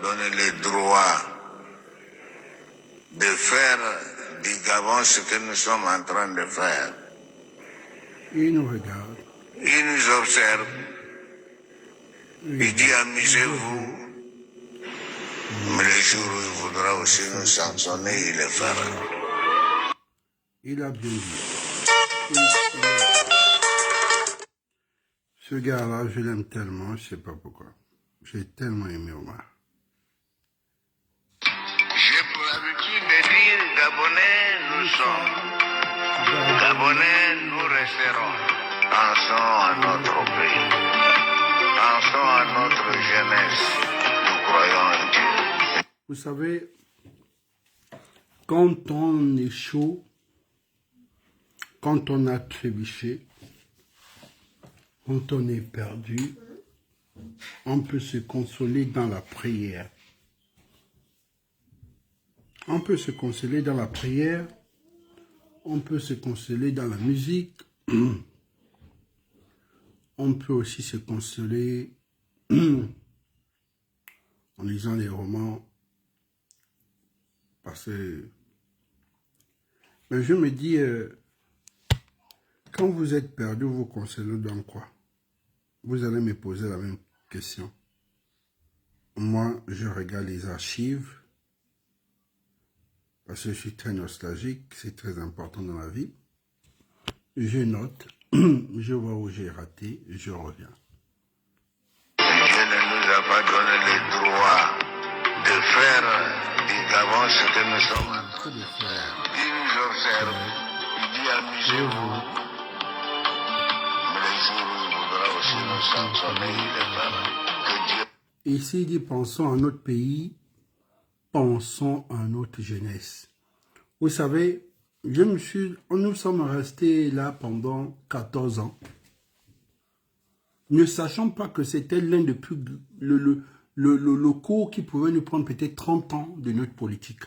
donné le droit de faire du Gabon ce que nous sommes en train de faire. Il nous regarde. Il nous observe. Il dit amusez-vous. Mais le jour où il voudra aussi nous sanctionner, il le fera. Il a bien dit. Ce gars-là, je l'aime tellement, je ne sais pas pourquoi. J'ai tellement aimé Omar. J'ai pour habitude de dire Gabonais, nous sommes. Gabonais, nous resterons. Pensons à notre pays. Pensons à notre jeunesse. Nous croyons en Dieu. Vous savez, quand on est chaud, quand on a trébuché, quand on est perdu, on peut se consoler dans la prière. On peut se consoler dans la prière, on peut se consoler dans la musique, on peut aussi se consoler en lisant les romans, parce que mais je me dis, quand vous êtes perdu, vous vous consolez dans quoi? Vous allez me poser la même question. Moi, je regarde les archives, parce que je suis très nostalgique, c'est très important dans la vie. Je note, je vois où j'ai raté, je reviens. Dieu ne nous a pas donné le droit de faire du Gabon ce que nous sommes en train de faire. Il nous observe, il dit amusez-vous. Mais le jour où il voudra aussi nous sanctionner, il le fera. Que Dieu... Ici, il dit pensons à notre pays, pensons à notre jeunesse. Vous savez, nous sommes restés là pendant 14 ans, ne sachant pas que c'était l'un des plus... le cours qui pouvait nous prendre peut-être 30 ans de notre politique.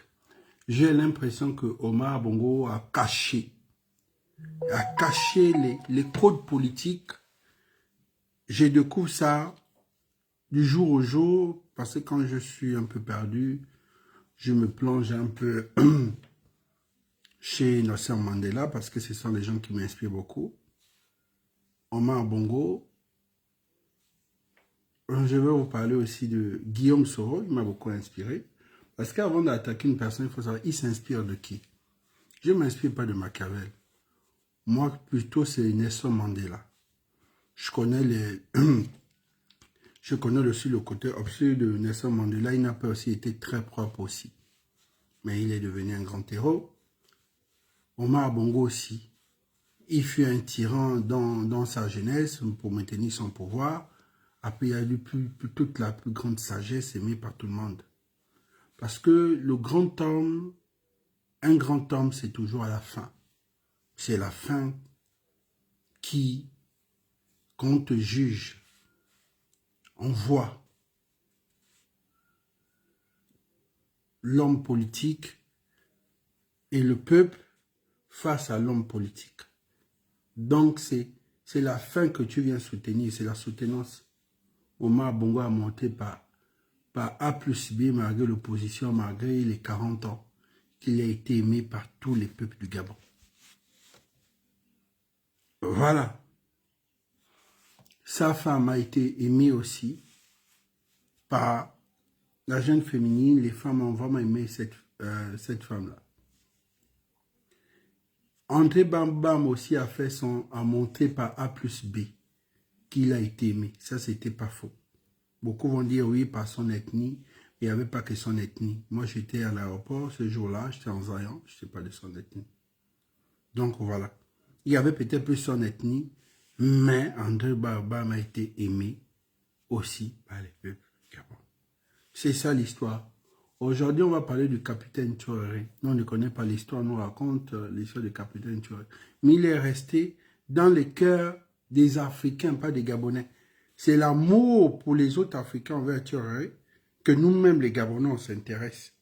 J'ai l'impression que Omar Bongo a caché les codes politiques. Je découvre ça du jour au jour, parce que quand je suis un peu perdu, je me plonge un peu chez Nelson Mandela, parce que ce sont les gens qui m'inspirent beaucoup. Omar Bongo. Je vais vous parler aussi de Guillaume Soro, il m'a beaucoup inspiré. Parce qu'avant d'attaquer une personne, il faut savoir, il s'inspire de qui? Je ne m'inspire pas de Machiavel. Moi, plutôt, c'est Nelson Mandela. Je connais aussi le côté obscur de Nelson Mandela. Il n'a pas aussi été très propre aussi. Mais il est devenu un grand héros. Omar Bongo aussi. Il fut un tyran dans sa jeunesse pour maintenir son pouvoir. Après, il a eu toute la plus grande sagesse aimée par tout le monde. Parce que le grand homme, un grand homme, c'est toujours à la fin. C'est la fin qui, quand on te juge, on voit l'homme politique et le peuple face à l'homme politique. Donc, c'est la fin que tu viens soutenir, c'est la soutenance. Omar Bongo a monté par A plus B, malgré l'opposition, malgré les 40 ans, qu'il a été aimé par tous les peuples du Gabon. Voilà. Sa femme a été aimée aussi par la jeune féminine. Les femmes ont vraiment aimé cette femme-là. André Bambam aussi a monté par A plus B, qu'il a été aimé. Ça, c'était pas faux. Beaucoup vont dire oui par son ethnie, il n'y avait pas que son ethnie. Moi, j'étais à l'aéroport ce jour-là, j'étais en Zayan, je ne sais pas de son ethnie. Donc voilà. Il y avait peut-être plus son ethnie, mais André Bambam a été aimé aussi par les peuples gabonais. C'est ça l'histoire. Aujourd'hui, on va parler du capitaine Touré. Nous, on ne connaît pas l'histoire, on nous raconte l'histoire du capitaine Touré. Mais il est resté dans les cœurs des Africains, pas des Gabonais. C'est l'amour pour les autres Africains envers Touré que nous-mêmes, les Gabonais, on s'intéresse.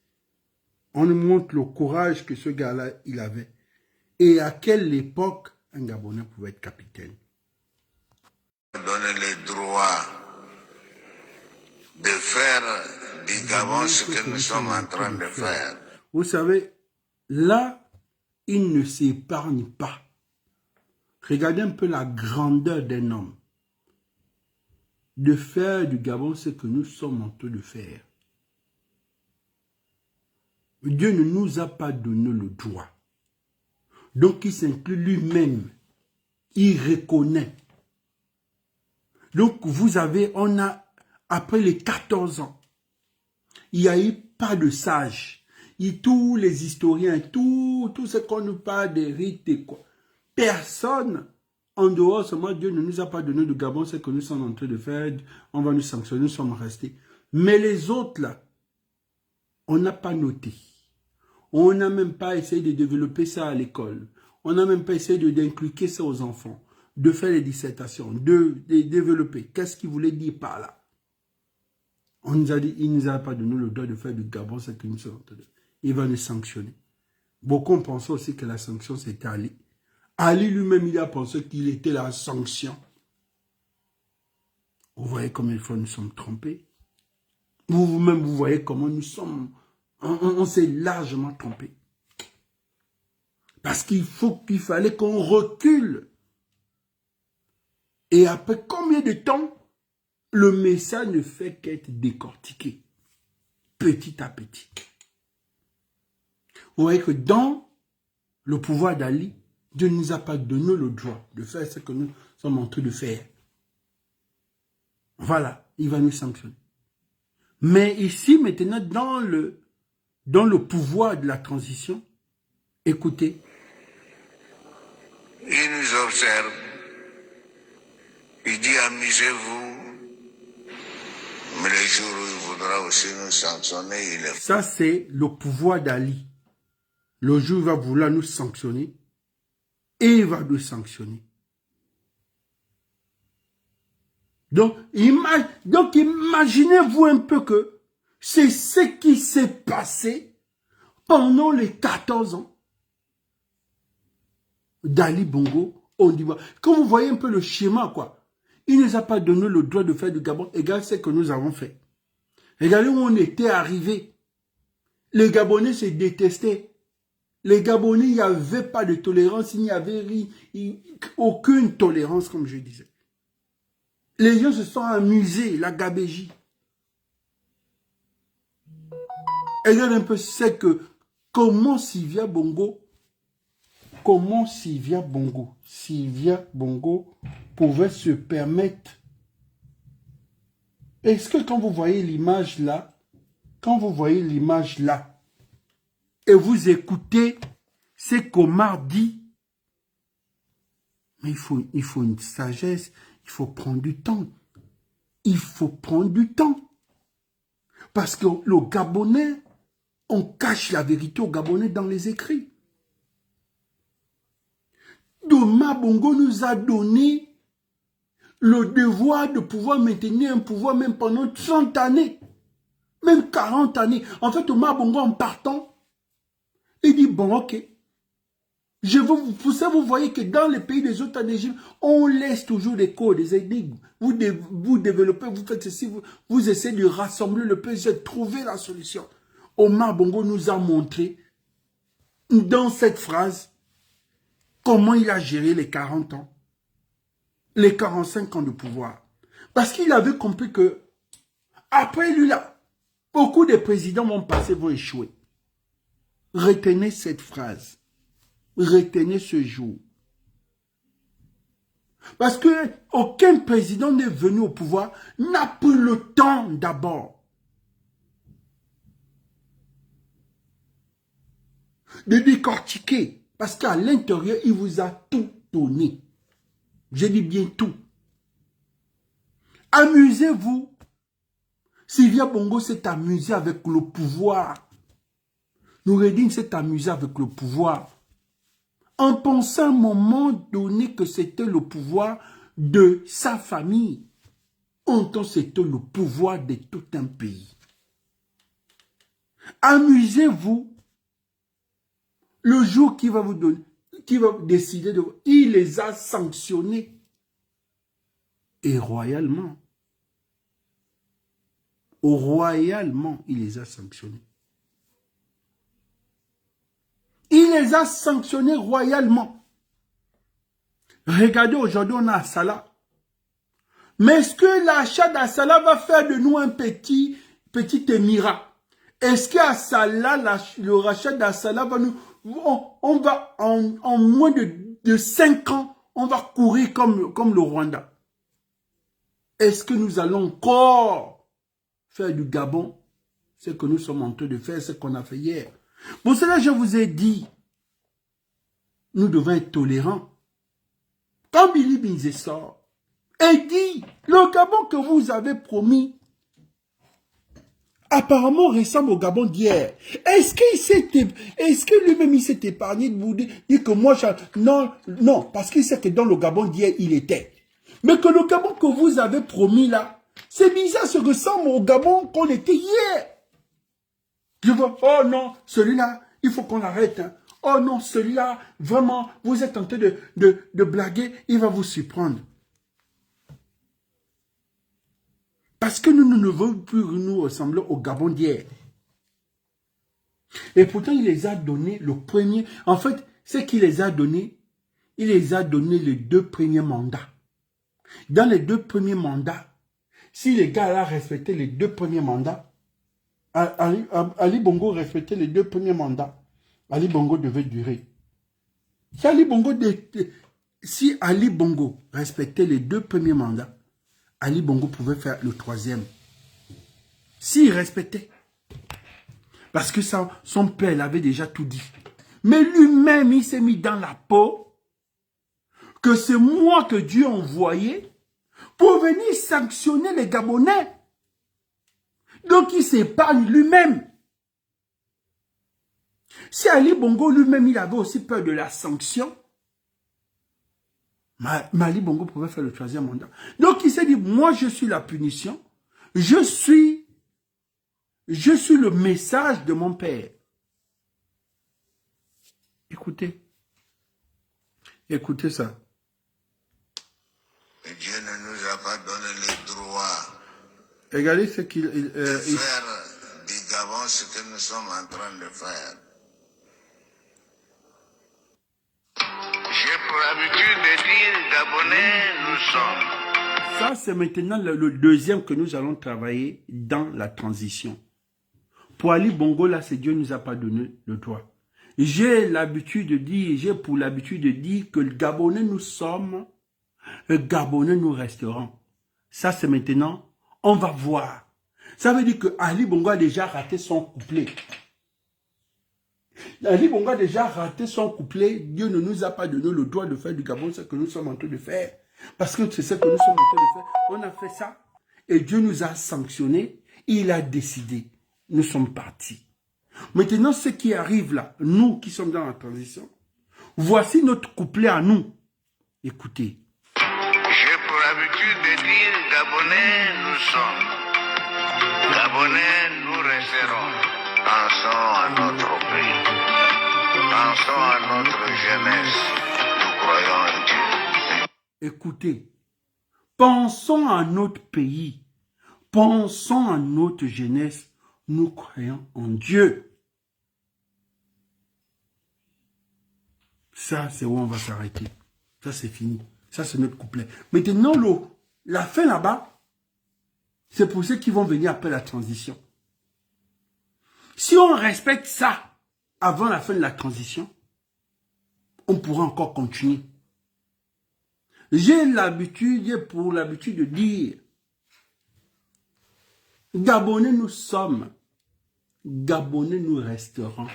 On nous montre le courage que ce gars-là, il avait. Et à quelle époque un Gabonais pouvait être capitaine. Donner le droit de faire du Gabon ce que nous sommes en train de faire. Vous savez, là, il ne s'épargne pas. Regardez un peu la grandeur d'un homme. De faire du Gabon ce que nous sommes en train de faire. Dieu ne nous a pas donné le droit. Donc, il s'inclut lui-même. Il reconnaît. Donc, vous avez, on a, après les 14 ans, il n'y a eu pas de sages. Tous les historiens, tout ce qu'on nous parle des rites et quoi. Personne, en dehors, seulement Dieu ne nous a pas donné de Gabon, c'est que nous sommes en train de faire, on va nous sanctionner, nous sommes restés. Mais les autres, là, on n'a pas noté. On n'a même pas essayé de développer ça à l'école. On n'a même pas essayé d'inculquer ça aux enfants, de faire les dissertations, de développer. Qu'est-ce qu'il voulait dire par là? On nous a dit, il ne nous a pas donné le droit de faire du Gabon, c'est que nous sommes en train de... Il va nous sanctionner. Beaucoup pensaient aussi que la sanction, c'était Ali. Ali lui-même, il a pensé qu'il était la sanction. Vous voyez combien de fois nous sommes trompés. Vous-même, vous voyez comment nous sommes... On s'est largement trompé. Parce qu'il fallait qu'on recule. Et après combien de temps, le message ne fait qu'être décortiqué. Petit à petit. Vous voyez que dans le pouvoir d'Ali, Dieu ne nous a pas donné le droit de faire ce que nous sommes en train de faire. Voilà, il va nous sanctionner. Mais ici, maintenant, dans le pouvoir de la transition, écoutez. Il nous observe. Il dit amusez-vous. Mais les jours où il voudra aussi nous sanctionner, il est... Ça, c'est le pouvoir d'Ali. Le jour où il va vouloir nous sanctionner, et il va nous sanctionner. Donc imaginez-vous un peu que c'est ce qui s'est passé pendant les 14 ans d'Ali Bongo au D'ivoire. Quand vous voyez un peu le schéma, quoi, il ne nous a pas donné le droit de faire du Gabon. Regarde ce que nous avons fait. Regardez où on était arrivé. Les Gabonais se détestaient. Les Gabonais, il n'y avait pas de tolérance, il n'y avait aucune tolérance, comme je disais. Les gens se sont amusés, la gabégie. Regarde un peu, c'est que comment Sylvia Bongo pouvait se permettre. Est-ce que quand vous voyez l'image là, et vous écoutez ce qu'Omar dit, mais il faut une sagesse, il faut prendre du temps. Il faut prendre du temps. Parce que le Gabonais, on cache la vérité aux Gabonais dans les écrits. Omar Bongo nous a donné le devoir de pouvoir maintenir un pouvoir même pendant 30 années, même 40 années. En fait, Omar Bongo, en partant, il dit, bon, ok, vous voyez que dans les pays des autres Égypte, on laisse toujours des codes, des énigmes. Vous développez, vous faites ceci, vous essayez de rassembler le pays, de trouver la solution. Omar Bongo nous a montré, dans cette phrase, comment il a géré les 40 ans, les 45 ans de pouvoir. Parce qu'il avait compris que, après lui là, beaucoup de présidents vont passer, vont échouer. Retenez cette phrase. Retenez ce jour. Parce que aucun président n'est venu au pouvoir, n'a pris le temps d'abord de décortiquer. Parce qu'à l'intérieur, il vous a tout donné. Je dis bien tout. Amusez-vous. Sylvia Bongo s'est amusée avec le pouvoir. Noureddine s'est amusé avec le pouvoir. En pensant à un moment donné que c'était le pouvoir de sa famille. En tant que c'était le pouvoir de tout un pays. Amusez-vous. Le jour qui va vous donner, qui va décider de... Il les a sanctionnés. Et royalement. Royalement, il les a sanctionnés. Il les a sanctionnés royalement. Regardez, aujourd'hui, on a Assala. Mais est-ce que l'achat d'Assala va faire de nous un petit émirat? Est-ce qu'Assala, le rachat d'Assala va nous... On va, en moins de 5 ans, on va courir comme le Rwanda. Est-ce que nous allons encore faire du Gabon? Ce que nous sommes en train de faire, ce qu'on a fait hier. Pour cela, je vous ai dit, nous devons être tolérants. Quand Billy Binze sort et dit, le Gabon que vous avez promis, apparemment ressemble au Gabon d'hier. Est-ce que lui-même il s'est épargné de vous dire que moi, non, parce qu'il sait que dans le Gabon d'hier, il était. Mais que le Gabon que vous avez promis là, c'est bizarre, ça ressemble au Gabon qu'on était hier. Je vois, oh non, celui-là, il faut qu'on l'arrête. Hein. Oh non, celui-là, vraiment, vous êtes en train de blaguer, il va vous surprendre. Parce que nous ne voulons plus nous ressembler au Gabon d'hier. Et pourtant, il les a donné le premier. En fait, ce qu'il les a donné, il les a donné les 2 premiers mandats. Dans les 2 premiers mandats, si les gars là respectaient les 2 premiers mandats, Ali Bongo respectait les 2 premiers mandats, Ali Bongo devait durer. Si Ali Bongo respectait les 2 premiers mandats, Ali Bongo pouvait faire le 3e. S'il respectait. Parce que son père l'avait déjà tout dit. Mais lui-même, il s'est mis dans la peau que c'est moi que Dieu a envoyé pour venir sanctionner les Gabonais. Donc il s'épargne lui-même. Si Ali Bongo lui-même, il avait aussi peur de la sanction, mais Ali Bongo pouvait faire le 3e mandat. Donc il s'est dit, moi je suis la punition, je suis le message de mon père. Écoutez. Écoutez ça. Et Dieu ne nous a pas donné le droit Regardez ce qu'il... de faire du Gabon ce que nous sommes en train de faire. J'ai pour habitude de dire, Gabonais, nous sommes. Ça, c'est maintenant le 2e que nous allons travailler dans la transition. Pour Ali Bongo, là, c'est Dieu ne nous a pas donné le droit. J'ai l'habitude de dire que le Gabonais nous sommes, le Gabonais nous resterons. Ça, c'est maintenant, on va voir. Ça veut dire que Ali Bongo a déjà raté son couplet. Ali Bongo a déjà raté son couplet. Dieu ne nous a pas donné le droit de faire du Gabon ce que nous sommes en train de faire. Parce que c'est ce que nous sommes en train de faire. On a fait ça. Et Dieu nous a sanctionnés. Il a décidé. Nous sommes partis. Maintenant, ce qui arrive là, nous qui sommes dans la transition, voici notre couplet à nous. Écoutez. J'ai pour habitude de dire, Gabonais, nous sommes. Gabonais, nous resterons. Pensons à notre pays. Pensons à notre jeunesse. Nous croyons en Dieu. Écoutez. Pensons à notre pays. Pensons à notre jeunesse. Nous croyons en Dieu. Ça, c'est où on va s'arrêter. Ça, c'est fini. Ça, c'est notre couplet. Maintenant, la fin là-bas, c'est pour ceux qui vont venir après la transition. Si on respecte ça avant la fin de la transition, on pourra encore continuer. J'ai l'habitude de dire, Gabonais nous sommes, Gabonais nous resterons.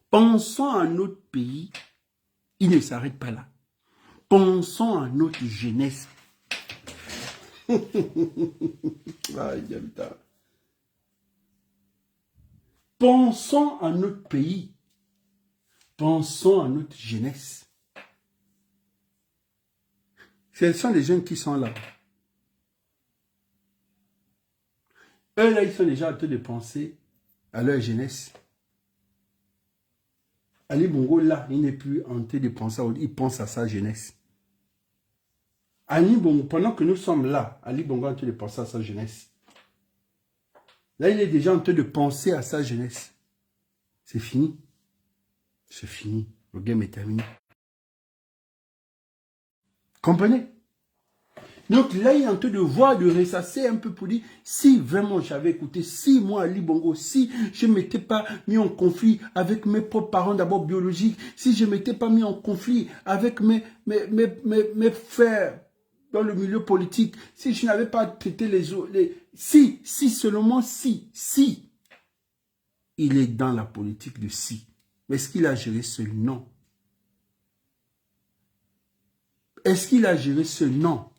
Pensons à notre pays, il ne s'arrête pas là. Pensons à notre jeunesse. Pensons à notre pays. Pensons à notre jeunesse. Ce sont les jeunes qui sont là. Eux, là, ils sont déjà en train de penser à leur jeunesse. Ali Bongo, là, il n'est plus en train de penser, il pense à sa jeunesse. Ali Bongo, pendant que nous sommes là, Ali Bongo est en train de penser à sa jeunesse. Là, il est déjà en train de penser à sa jeunesse. C'est fini. C'est fini. Le game est terminé. Comprenez? Donc là, il est en train de voir, de ressasser un peu pour dire, si vraiment j'avais écouté, si moi, Ali Bongo, si je ne m'étais pas mis en conflit avec mes propres parents d'abord biologiques, si je ne m'étais pas mis en conflit avec mes frères dans le milieu politique, si je n'avais pas traité les autres, si seulement si, il est dans la politique de si. Mais est-ce qu'il a géré seul? Non. Est-ce qu'il a géré seul? Non.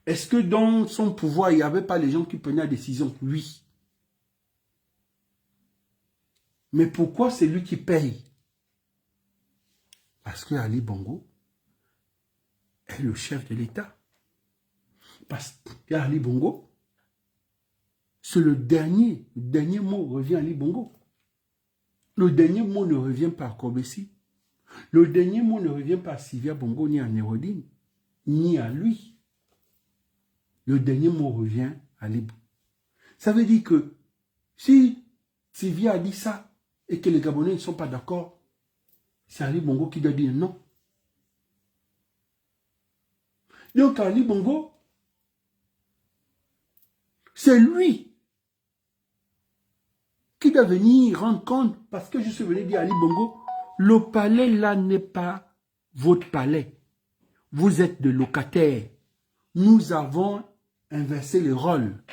Est-ce que dans son pouvoir, il n'y avait pas les gens qui prenaient la décision? Oui. Mais pourquoi c'est lui qui paye? Parce que Ali Bongo est le chef de l'État. Parce que Ali Bongo, c'est le dernier mot revient à Ali Bongo. Le dernier mot ne revient pas à Kobesi. Le dernier mot ne revient pas à Sylvia Bongo, ni à Nérodine, ni à lui. Le dernier mot revient à Ali Bongo. Ça veut dire que si Sylvia a dit ça et que les Gabonais ne sont pas d'accord, c'est Ali Bongo qui doit dire non. Donc Ali Bongo, c'est lui qui doit venir rendre compte, parce que je suis venu dire à Ali Bongo, le palais là n'est pas votre palais. Vous êtes des locataires. Nous avons inversé les rôles.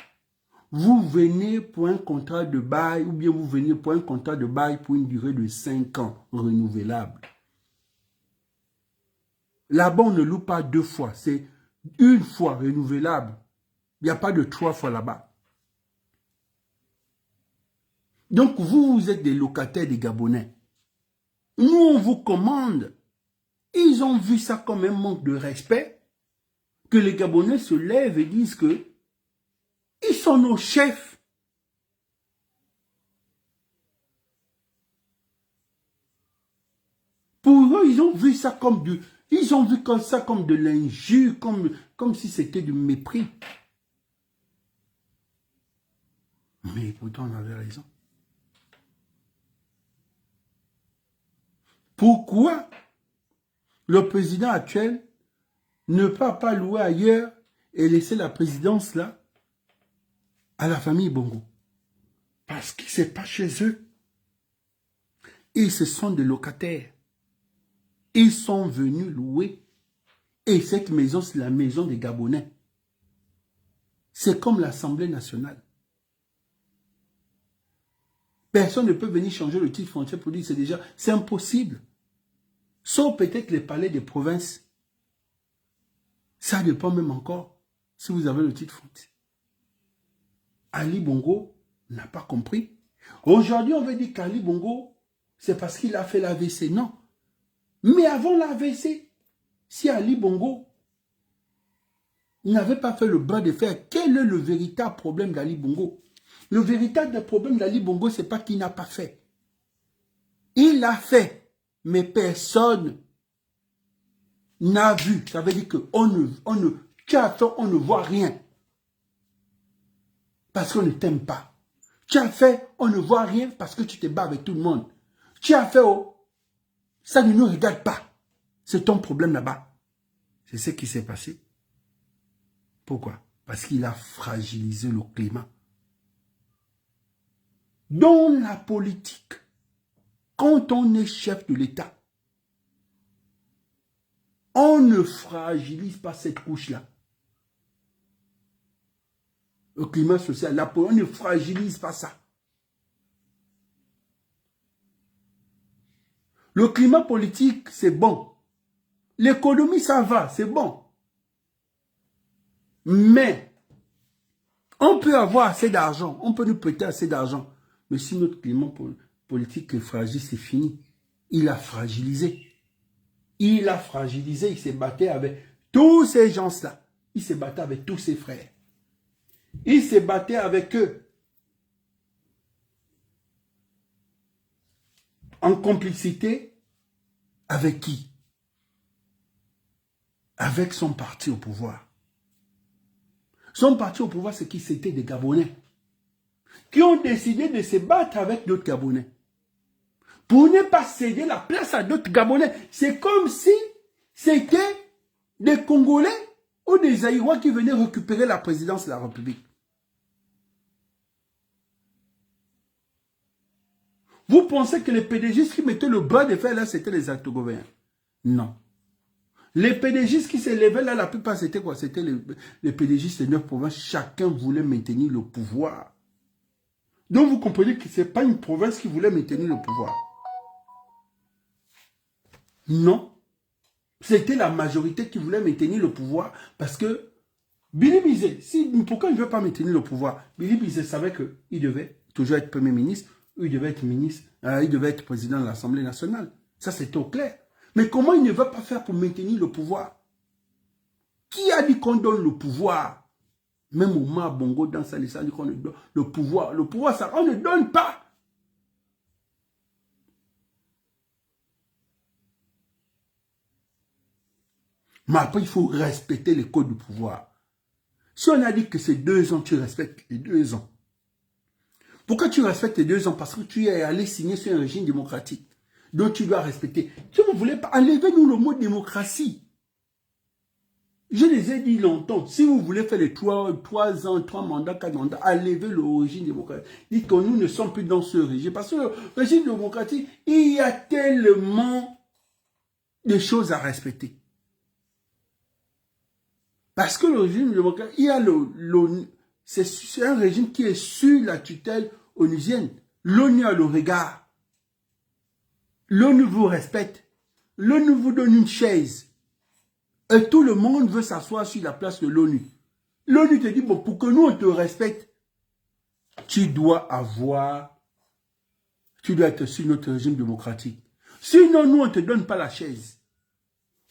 Vous venez pour un contrat de bail ou bien vous venez pour un contrat de bail pour une durée de 5 ans renouvelable. Là-bas, on ne loue pas 2 fois, c'est une fois renouvelable. Il n'y a pas de 3 fois là-bas. Donc, vous êtes des locataires des Gabonais. Nous, on vous commande. Ils ont vu ça comme un manque de respect, que les Gabonais se lèvent et disent que ils sont nos chefs. Pour eux, ils ont vu ça comme ça comme de l'injure, comme si c'était du mépris. Mais pourtant, on avait raison. Pourquoi le président actuel ne peut pas louer ailleurs et laisser la présidence là à la famille Bongo? Parce que ce n'est pas chez eux. Et ce sont des locataires. Ils sont venus louer. Et cette maison, c'est la maison des Gabonais. C'est comme l'Assemblée nationale. Personne ne peut venir changer le titre foncier pour dire c'est impossible. Sauf peut-être les palais des provinces. Ça dépend même encore si vous avez le titre foncier. Ali Bongo n'a pas compris. Aujourd'hui, on veut dire qu'Ali Bongo, c'est parce qu'il a fait l'AVC. Non. Mais avant l'AVC, si Ali Bongo n'avait pas fait le bras de fer, quel est le véritable problème d'Ali Bongo? Le véritable problème d'Ali Bongo, ce n'est pas qu'il n'a pas fait. Il a fait, mais personne n'a vu. Ça veut dire qu'on ne voit rien. Parce qu'on ne t'aime pas. Tu as fait, on ne voit rien parce que tu te bats avec tout le monde. Tu as fait, ça ne nous regarde pas. C'est ton problème là-bas. C'est ce qui s'est passé. Pourquoi? Parce qu'il a fragilisé le climat. Dans la politique, quand on est chef de l'État, on ne fragilise pas cette couche-là. Le climat social, on ne fragilise pas ça. Le climat politique, c'est bon. L'économie, ça va, c'est bon. Mais, on peut avoir assez d'argent, on peut nous prêter assez d'argent. Mais si notre climat politique est fragile, c'est fini. Il a fragilisé. Il a fragilisé, il s'est battu avec tous ces gens-là. Il s'est battu avec tous ses frères. Il s'est battu avec eux. En complicité, avec qui? Avec son parti au pouvoir. sont partis au pouvoir, c'est qui? C'était des Gabonais qui ont décidé de se battre avec d'autres Gabonais pour ne pas céder la place à d'autres Gabonais. C'est comme si c'était des Congolais ou des Aïrois qui venaient récupérer la présidence de la République. Vous pensez que les PDG qui mettaient le bras de fer là, c'était les actogouverns? Non. Les PDG qui s'élevaient là, la plupart, c'était quoi? C'était les PDG de 9 provinces. Chacun voulait maintenir le pouvoir. Donc vous comprenez que ce n'est pas une province qui voulait maintenir le pouvoir. Non. C'était la majorité qui voulait maintenir le pouvoir parce que Billy Bizet, pourquoi il ne veut pas maintenir le pouvoir? Billy Bizet savait qu'il devait toujours être Premier ministre, ou il devait être ministre, il devait être président de l'Assemblée nationale. Ça, c'était au clair. Mais comment il ne va pas faire pour maintenir le pouvoir? Qui a dit qu'on donne le pouvoir? Même au Bongo dans sa licence, dit qu'on donne le pouvoir. Le pouvoir, ça, on ne donne pas. Mais après, il faut respecter les codes du pouvoir. Si on a dit que c'est 2 ans, tu respectes les 2 ans. Pourquoi tu respectes les 2 ans? Parce que tu es allé signer sur un régime démocratique. Donc tu dois respecter. Si vous ne voulez pas, enlevez-nous le mot démocratie. Je les ai dit longtemps. Si vous voulez faire les 3 ans, 3 mandats, 4 mandats, enlevez le régime démocratique. Dites que nous ne sommes plus dans ce régime. Parce que le régime démocratique, il y a tellement de choses à respecter. Parce que le régime démocratique, il y a c'est un régime qui est sur la tutelle onusienne. L'ONU a le regard. L'ONU vous respecte. L'ONU vous donne une chaise. Et tout le monde veut s'asseoir sur la place de l'ONU. L'ONU te dit, bon, pour que nous, on te respecte, tu dois être sur notre régime démocratique. Sinon, nous, on ne te donne pas la chaise.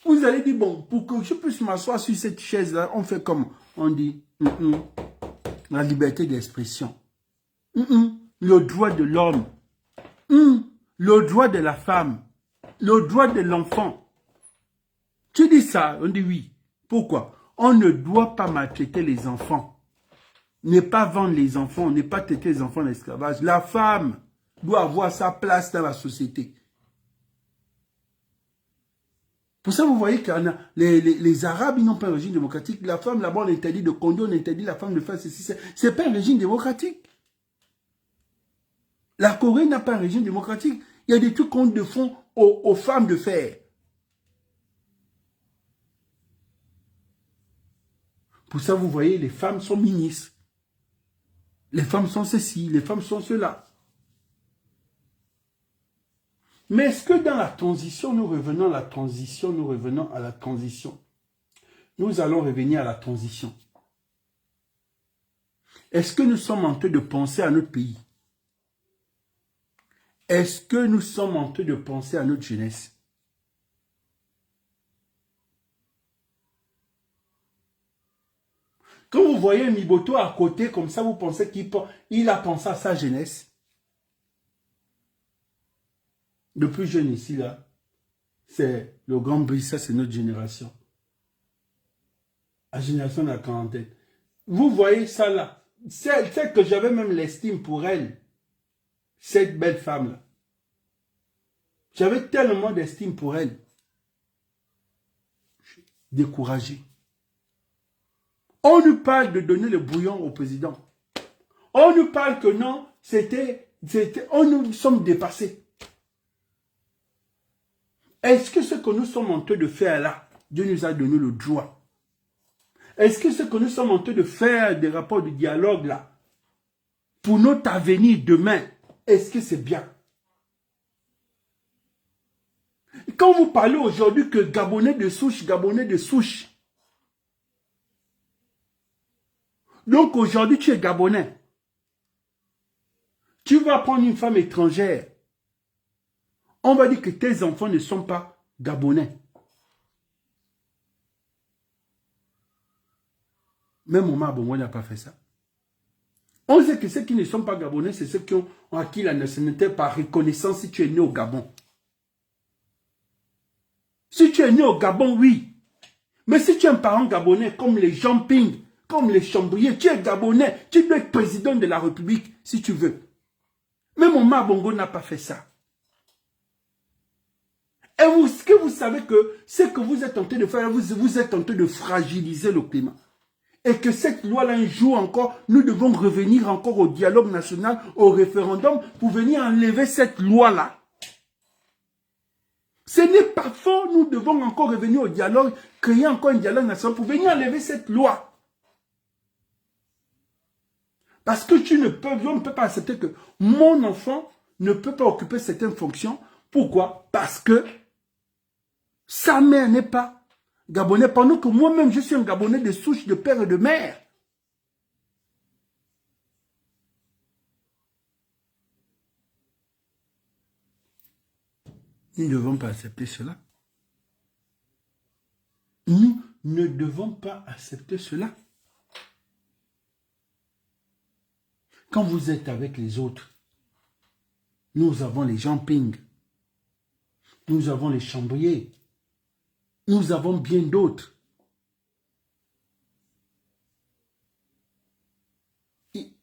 Vous allez dire, bon, pour que je puisse m'asseoir sur cette chaise-là, on fait comme on dit, la liberté d'expression, le droit de l'homme, le droit de la femme, le droit de l'enfant. Tu dis ça, on dit oui. Pourquoi? On ne doit pas maltraiter les enfants. Ne pas vendre les enfants, ne pas traiter les enfants en esclavage. La femme doit avoir sa place dans la société. Pour ça, vous voyez que les Arabes, ils n'ont pas un régime démocratique. La femme, là-bas, on interdit de conduire, on interdit la femme de faire ceci. Ce n'est pas un régime démocratique. La Corée n'a pas un régime démocratique. Il y a des trucs qu'on ne font aux femmes de faire. Pour ça, vous voyez, les femmes sont ministres. Les femmes sont ceci, les femmes sont cela. Mais est-ce que dans la transition, nous revenons à la transition, nous revenons à la transition? Nous allons revenir à la transition. Est-ce que nous sommes en train de penser à notre pays? Est-ce que nous sommes en train de penser à notre jeunesse? Quand vous voyez Miboto à côté, comme ça, vous pensez qu'il a pensé à sa jeunesse? Le plus jeune ici, là, c'est le grand Brice, ça c'est notre génération. La génération de la quarantaine. Vous voyez ça là, celle que j'avais même l'estime pour elle, cette belle femme-là. J'avais tellement d'estime pour elle. Découragé. On nous parle de donner le bouillon au président. On nous parle que non, nous sommes dépassés. Est-ce que ce que nous sommes en train de faire là, Dieu nous a donné le droit? Est-ce que ce que nous sommes en train de faire, des rapports de dialogue là, pour notre avenir demain, est-ce que c'est bien? Quand vous parlez aujourd'hui que Gabonais de souche, donc aujourd'hui tu es Gabonais, tu vas prendre une femme étrangère, on va dire que tes enfants ne sont pas Gabonais. Même Omar Bongo n'a pas fait ça. On sait que ceux qui ne sont pas Gabonais, c'est ceux qui ont acquis la nationalité par reconnaissance si tu es né au Gabon. Si tu es né au Gabon, oui. Mais si tu es un parent gabonais, comme les Jean Ping, comme les chambriers. Tu es Gabonais, tu dois être président de la République, si tu veux. Mais mon Bongo n'a pas fait ça. Et ce que vous savez que c'est que vous êtes tenté de faire, vous êtes tenté de fragiliser le climat. Et que cette loi-là, un jour encore, nous devons revenir encore au dialogue national, au référendum, pour venir enlever cette loi-là. Ce n'est pas faux, nous devons encore revenir au dialogue, créer encore un dialogue national pour venir enlever cette loi. Parce que on ne peut pas accepter que mon enfant ne peut pas occuper certaines fonctions. Pourquoi? Parce que sa mère n'est pas Gabonais, pendant que moi-même, je suis un Gabonais de souche de père et de mère. Nous ne devons pas accepter cela. Nous ne devons pas accepter cela. Quand vous êtes avec les autres, nous avons les Jean-Ping, nous avons les chambriers, nous avons bien d'autres.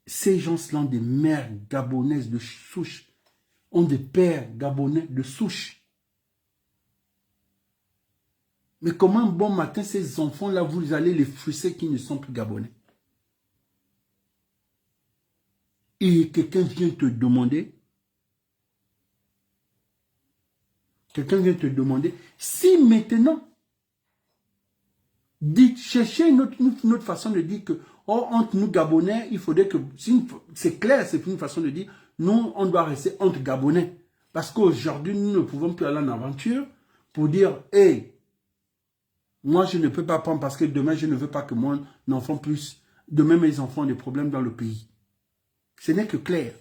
Ces gens-là ont des mères gabonaises de souche, ont des pères gabonais de souche. Mais comment un bon matin, ces enfants-là, vous allez les frustrer qui ne sont plus gabonais? Et quelqu'un vient te demander, si maintenant, dites, cherchez une autre façon de dire que, oh, entre nous Gabonais, il faudrait que, c'est clair, c'est une façon de dire, nous, on doit rester entre Gabonais. Parce qu'aujourd'hui, nous ne pouvons plus aller en aventure pour dire, hey, moi, je ne peux pas prendre parce que demain, je ne veux pas que mon enfant puisse, demain, mes enfants ont des problèmes dans le pays. Ce n'est que clair.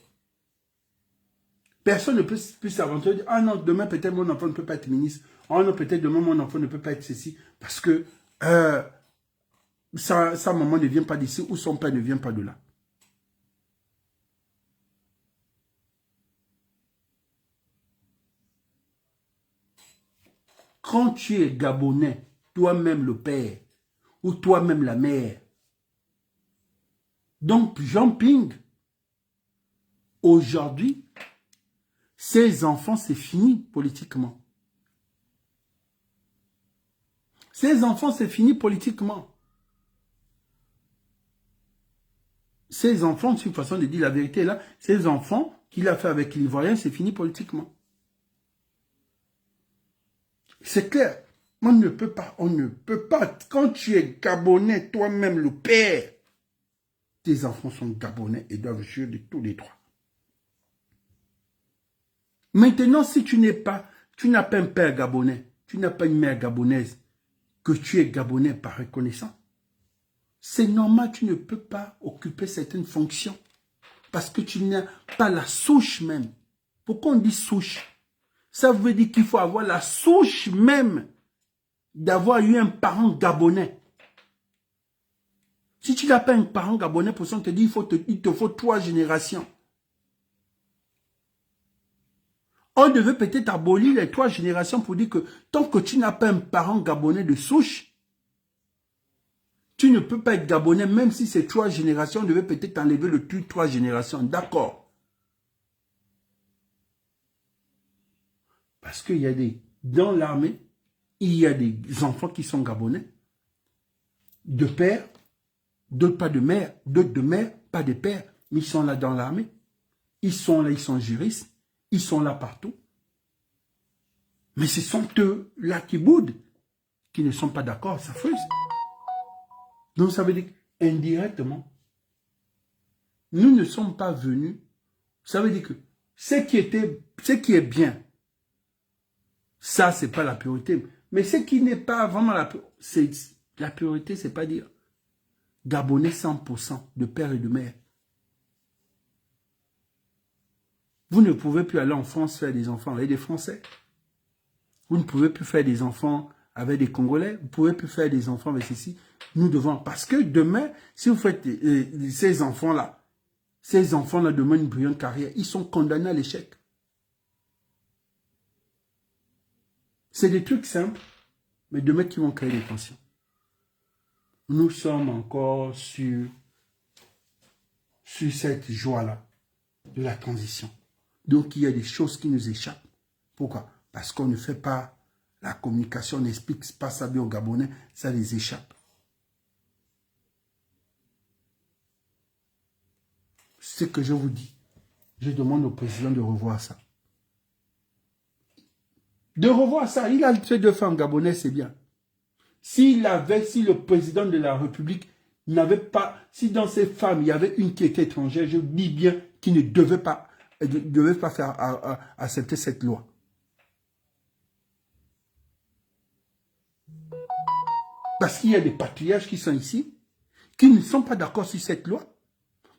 Personne ne peut plus s'aventurer, dire, ah non, demain, peut-être mon enfant ne peut pas être ministre. Ah non, peut-être demain, mon enfant ne peut pas être ceci. Parce que sa maman ne vient pas d'ici ou son père ne vient pas de là. Quand tu es Gabonais, toi-même le père, ou toi-même la mère, donc Jean-Ping, aujourd'hui, ces enfants, c'est fini politiquement. Ces enfants, c'est fini politiquement. Ces enfants, c'est une façon de dire la vérité là, ces enfants qu'il a fait avec l'Ivoirien, c'est fini politiquement. C'est clair. On ne peut pas. Quand tu es Gabonais, toi-même le père, tes enfants sont Gabonais et doivent jouir de tous les droits. Maintenant, si tu n'as pas un père gabonais, tu n'as pas une mère gabonaise, que tu es Gabonais par reconnaissance, c'est normal, tu ne peux pas occuper certaines fonctions parce que tu n'as pas la souche même. Pourquoi on dit souche? Ça veut dire qu'il faut avoir la souche même d'avoir eu un parent gabonais. Si tu n'as pas un parent gabonais, pour ça on te dit il te faut 3 générations. On devait peut-être abolir les 3 générations pour dire que tant que tu n'as pas un parent gabonais de souche, tu ne peux pas être gabonais, même si c'est 3 générations, on devait peut-être enlever le 3 générations. D'accord. Parce qu'il y a dans l'armée, il y a des enfants qui sont gabonais, de père, d'autres pas de mère, d'autres de mère, pas de père, mais ils sont là dans l'armée. Ils sont là, ils sont juristes, ils sont là partout. Mais ce sont eux là qui boudent, qui ne sont pas d'accord, ça frustre. Donc ça veut dire qu'indirectement, nous ne sommes pas venus. Ça veut dire que ce qui est bien, ça, c'est pas la pureté. Mais ce qui n'est pas vraiment la pureté, c'est pas dire Gabonais 100% de père et de mère. Vous ne pouvez plus aller en France faire des enfants avec des Français. Vous ne pouvez plus faire des enfants avec des Congolais. Vous ne pouvez plus faire des enfants avec ceci. Nous devons, parce que demain, si vous faites ces enfants-là demain une brillante carrière, ils sont condamnés à l'échec. C'est des trucs simples, mais demain qui vont créer des tensions. nous sommes encore sur cette joie-là de la transition. Donc, il y a des choses qui nous échappent. Pourquoi? Parce qu'on ne fait pas la communication, on n'explique pas ça bien aux Gabonais, ça les échappe. C'est ce que je vous dis. Je demande au président de revoir ça. De revoir ça. Il a fait 2 femmes gabonaises, c'est bien. Si le président de la République n'avait pas, si dans ces femmes, il y avait une qui était étrangère, je dis bien qu'il ne devait pas faire accepter cette loi. Parce qu'il y a des patriarches qui sont ici, qui ne sont pas d'accord sur cette loi.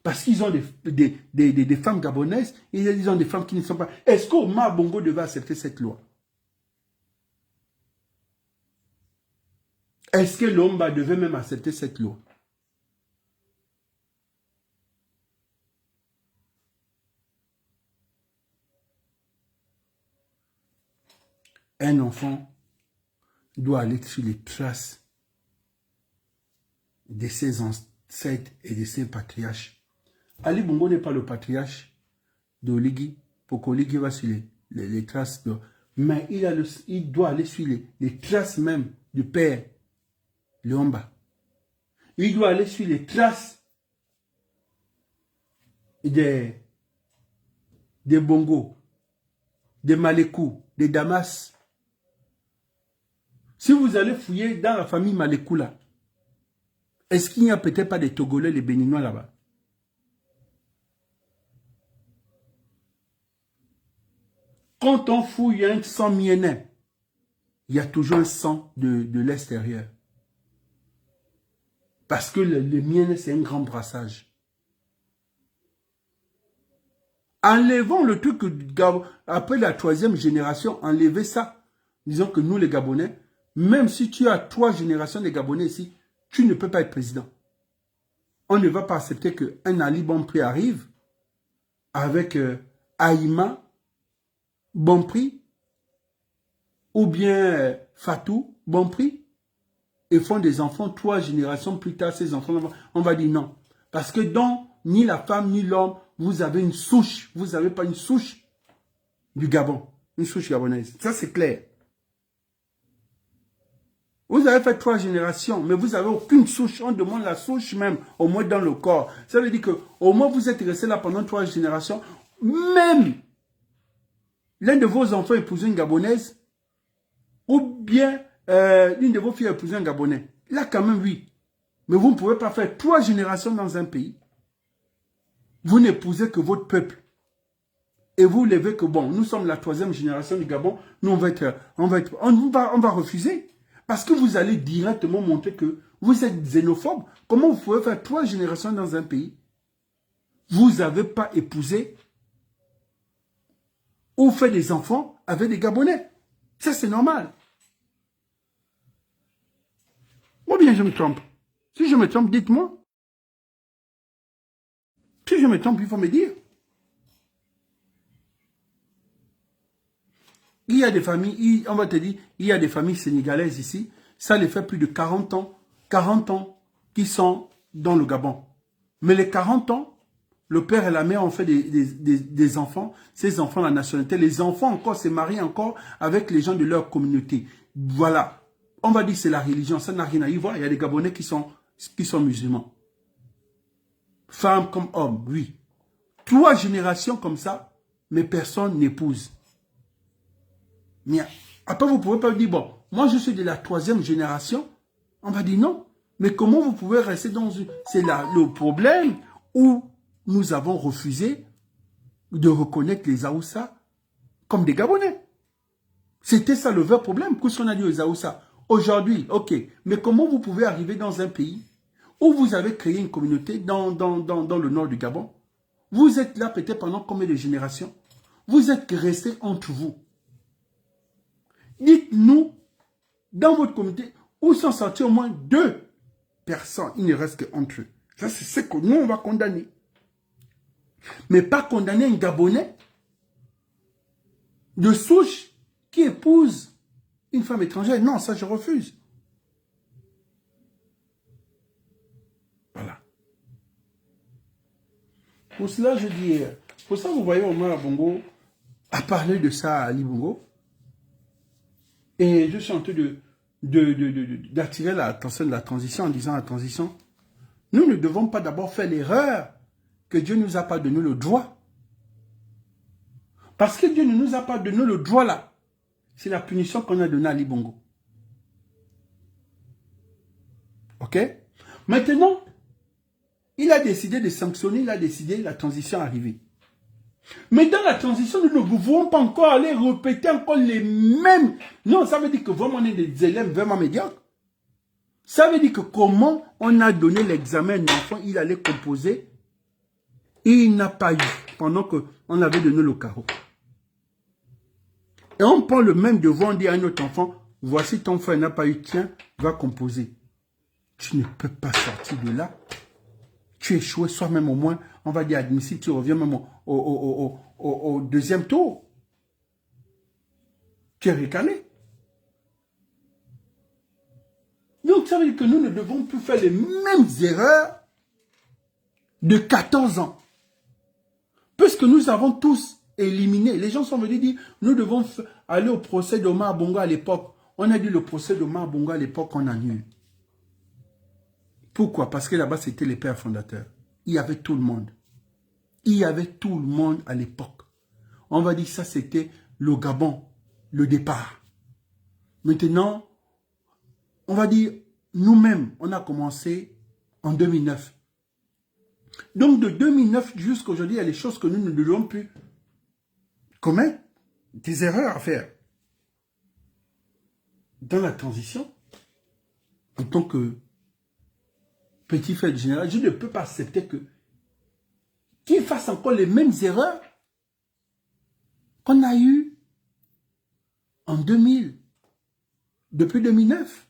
Parce qu'ils ont des femmes gabonaises, et ils ont des femmes qui ne sont pas... Est-ce qu'Omar Bongo devait accepter cette loi? Est-ce que l'Omba devait même accepter cette loi? Un enfant doit aller sur les traces de ses ancêtres et de ses patriarches. Ali Bongo n'est pas le patriarche d'Oligui. Pour qu'Oligui va sur les traces de... Mais il doit aller sur les traces même du père Léomba. Il doit aller sur les traces des Bongo, des Malekou, des Damas. Si vous allez fouiller dans la famille Malekou là, est-ce qu'il n'y a peut-être pas des Togolais, les Béninois là-bas? Quand on fouille un sang mienais, il y a toujours un sang de l'extérieur. Parce que le mienais, c'est un grand brassage. Enlevons le truc, après la 3e génération, enlevez ça. Disons que nous, les Gabonais, même si tu as 3 générations de Gabonais ici, tu ne peux pas être président. On ne va pas accepter qu'un Ali Bonprix arrive avec Aïma Bonprix ou bien Fatou Bonprix et font des enfants 3 générations plus tard, ces enfants, on va dire non. Parce que dans ni la femme ni l'homme, vous avez une souche. Vous n'avez pas une souche du Gabon. Une souche gabonaise. Ça, c'est clair. Vous avez fait 3 générations, mais vous n'avez aucune souche. On demande la souche même, au moins dans le corps. Ça veut dire que au moins vous êtes resté là pendant 3 générations. Même l'un de vos enfants épousait une Gabonaise, ou bien l'une de vos filles épousait un Gabonais. Là, quand même, oui. Mais vous ne pouvez pas faire 3 générations dans un pays. Vous n'épousez que votre peuple. Et vous levez que, bon, nous sommes la 3e génération du Gabon, nous on va refuser. Parce que vous allez directement montrer que vous êtes xénophobe. Comment vous pouvez faire 3 générations dans un pays? Vous n'avez pas épousé ou fait des enfants avec des Gabonais. Ça, c'est normal. Ou bien je me trompe. Si je me trompe, dites-moi. Si je me trompe, il faut me dire. Il y a des familles, on va te dire, il y a des familles sénégalaises ici, ça les fait plus de 40 ans qui sont dans le Gabon. Mais les 40 ans, le père et la mère ont fait des enfants, ces enfants, la nationalité, les enfants encore se marient encore avec les gens de leur communauté. Voilà. On va dire que c'est la religion, ça n'a rien à y voir. Il y a des Gabonais qui sont musulmans. Femmes comme hommes, oui. 3 générations comme ça, mais personne n'épouse. Mais après, vous ne pouvez pas dire, bon, moi je suis de la 3e génération. On va dire non. Mais comment vous pouvez rester dans une... C'est là le problème où nous avons refusé de reconnaître les Aoussa comme des Gabonais. C'était ça le vrai problème. Qu'est-ce qu'on a dit aux Aoussa? Aujourd'hui, ok. Mais comment vous pouvez arriver dans un pays où vous avez créé une communauté dans le nord du Gabon? Vous êtes là peut-être pendant combien de générations? Vous êtes restés entre vous. Dites-nous, dans votre communauté, où sont sortis au moins 2 personnes. Il ne reste qu'entre eux. Ça, c'est ce que nous, on va condamner. Mais pas condamner un Gabonais de souche qui épouse une femme étrangère. Non, ça, je refuse. Pour cela, je dis, pour ça, vous voyez Omar Bongo a parlé de ça à Ali Bongo. Et je suis en train d'attirer l'attention de la transition en disant la transition, nous ne devons pas d'abord faire l'erreur que Dieu nous a pas donné le droit. Parce que Dieu ne nous a pas donné le droit là. C'est la punition qu'on a donnée à Ali Bongo. Ok? Maintenant, il a décidé de sanctionner, il a décidé la transition arriver. Mais dans la transition, nous ne pouvons pas encore aller répéter encore les mêmes. Non, ça veut dire que vraiment on est des élèves vraiment médiocres. Ça veut dire que comment on a donné l'examen à un enfant, il allait composer, et il n'a pas eu, pendant qu'on avait donné le carreau. Et on prend le même devoir, on dit à un autre enfant, voici ton frère n'a pas eu, tiens, va composer. Tu ne peux pas sortir de là. Tu échoues, soit même au moins, on va dire admissible, tu reviens même au deuxième tour. Tu es ricané. Donc ça veut dire que nous ne devons plus faire les mêmes erreurs de 14 ans. Puisque nous avons tous éliminé. Les gens sont venus dire, nous devons aller au procès d'Omar Bongo à l'époque. On a dit le procès d'Omar Bongo à l'époque, on annule. Pourquoi? Parce que là-bas, c'était les pères fondateurs. Il y avait tout le monde. Il y avait tout le monde à l'époque. On va dire ça, c'était le Gabon, le départ. Maintenant, on va dire, nous-mêmes, on a commencé en 2009. Donc, de 2009 jusqu'à aujourd'hui, il y a des choses que nous ne devons plus commettre, des erreurs à faire. Dans la transition, en tant que petit fait général, je ne peux pas accepter qu'il fasse encore les mêmes erreurs qu'on a eues en 2000, depuis 2009.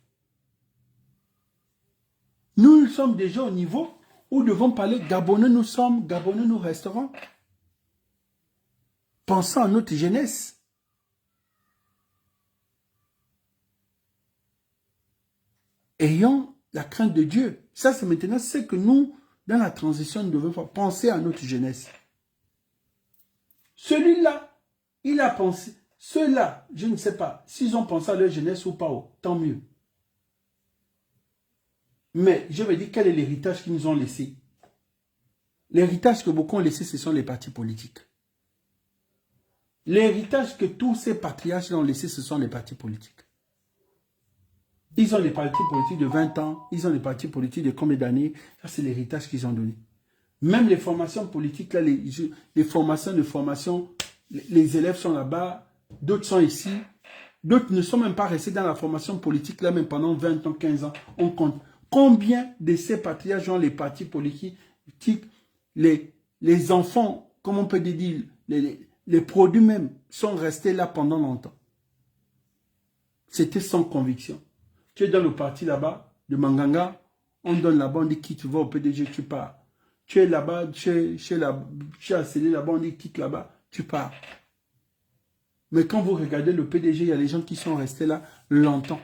Nous sommes déjà au niveau où nous devons parler Gabonais nous sommes, Gabonais nous resterons. Pensons à notre jeunesse. Ayons la crainte de Dieu. Ça, c'est maintenant ce que nous, dans la transition, nous devons faire. Penser à notre jeunesse. Celui-là, il a pensé. Ceux-là, je ne sais pas s'ils ont pensé à leur jeunesse ou pas, tant mieux. Mais je vais dire, quel est l'héritage qu'ils nous ont laissé? L'héritage que beaucoup ont laissé, ce sont les partis politiques. L'héritage que tous ces patriarches ont laissé, ce sont les partis politiques. Ils ont les partis politiques de 20 ans, ils ont les partis politiques de combien d'années? Ça, c'est l'héritage qu'ils ont donné. Même les formations politiques, là, les formations, les élèves sont là-bas, d'autres sont ici, d'autres ne sont même pas restés dans la formation politique, là, même pendant 20 ans, 15 ans. On compte. Combien de ces patriarches ont les partis politiques, les enfants, comment on peut dire, les produits même, sont restés là pendant longtemps. C'était sans conviction. Tu es dans le parti là-bas, de Manganga, on donne là-bas, on dit qui tu vas au PDG, tu pars. Tu es là-bas, tu es accéléré là-bas, on dit quitte là-bas, tu pars. Mais quand vous regardez le PDG, il y a les gens qui sont restés là longtemps.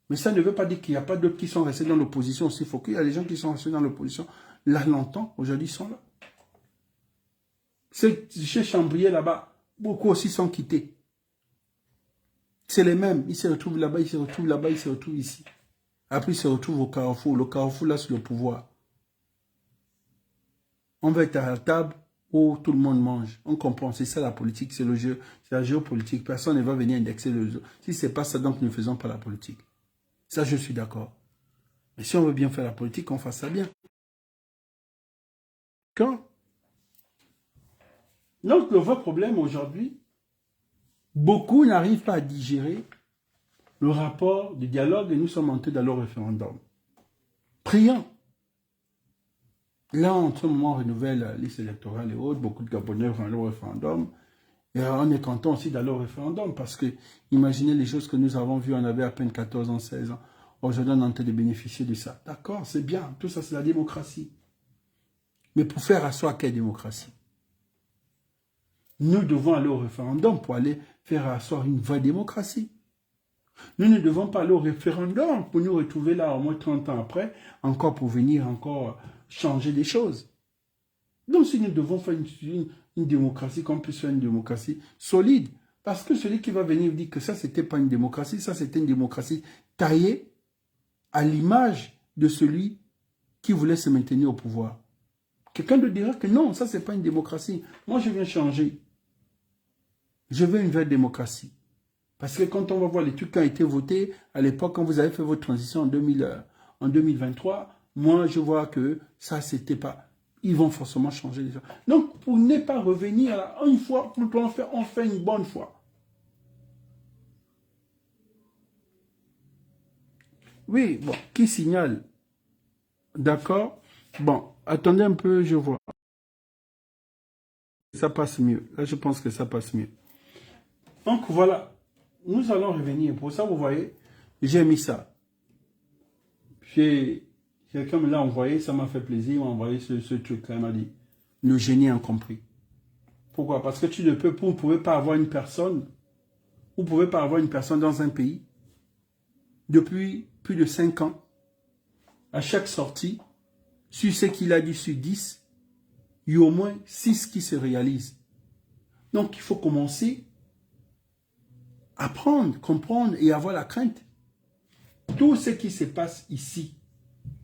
Mais ça ne veut pas dire qu'il n'y a pas d'autres qui sont restés dans l'opposition aussi. Il faut qu'il y a des gens qui sont restés dans l'opposition là longtemps, aujourd'hui ils sont là. Chez Chambrier là-bas, beaucoup aussi sont quittés. C'est les mêmes. Ils se retrouvent là-bas, ils se retrouvent là-bas, ils se retrouvent ici. Après, ils se retrouvent au Carrefour. Le Carrefour, là, c'est le pouvoir. On va être à la table où tout le monde mange. On comprend. C'est ça la politique, c'est le jeu. C'est la géopolitique. Personne ne va venir indexer le jeu. Si ce n'est pas ça, donc ne faisons pas la politique. Ça, je suis d'accord. Mais si on veut bien faire la politique, qu'on fasse ça bien. Quand? Donc, le vrai problème aujourd'hui, beaucoup n'arrivent pas à digérer le rapport de dialogue et nous sommes entrés dans le référendum. Prions. Là, en ce moment, on renouvelle la liste électorale et autres. Beaucoup de Gabonais vont aller au référendum. Et on est content aussi d'aller au référendum parce que, imaginez les choses que nous avons vues, on avait à peine 14 ans, 16 ans. Aujourd'hui, on est en train de bénéficier de ça. D'accord, c'est bien. Tout ça, c'est la démocratie. Mais pour faire asseoir quelle démocratie? Nous devons aller au référendum pour aller faire asseoir une vraie démocratie. Nous ne devons pas aller au référendum pour nous retrouver là au moins 30 ans après, encore pour venir encore changer des choses. Donc si nous devons faire une démocratie, qu'on puisse faire une démocratie solide, parce que celui qui va venir dire que ça, c'était pas une démocratie, ça, c'était une démocratie taillée à l'image de celui qui voulait se maintenir au pouvoir. Quelqu'un te dira que non, ça, c'est pas une démocratie. Moi, je viens changer. Je veux une vraie démocratie. Parce que quand on va voir les trucs qui ont été votés, à l'époque, quand vous avez fait votre transition en 2023, moi, je vois que ça, c'était pas... Ils vont forcément changer les choses. Donc, pour ne pas revenir à une fois, on fait une bonne fois. Oui, bon, qui signale? D'accord? Bon, attendez un peu, je vois. Ça passe mieux. Là, je pense que ça passe mieux. Donc, voilà. Nous allons revenir. Pour ça, vous voyez, j'ai mis ça. Quelqu'un me l'a envoyé, ça m'a fait plaisir. Il m'a envoyé ce truc-là. Il m'a dit, le génie a compris. Pourquoi? Parce que vous ne pouvez pas avoir une personne, vous ne pouvez pas avoir une personne dans un pays depuis plus de 5 ans. À chaque sortie, sur ce qu'il a dit sur 10, il y a au moins 6 qui se réalisent. Donc, il faut commencer à apprendre, comprendre et avoir la crainte. Tout ce qui se passe ici,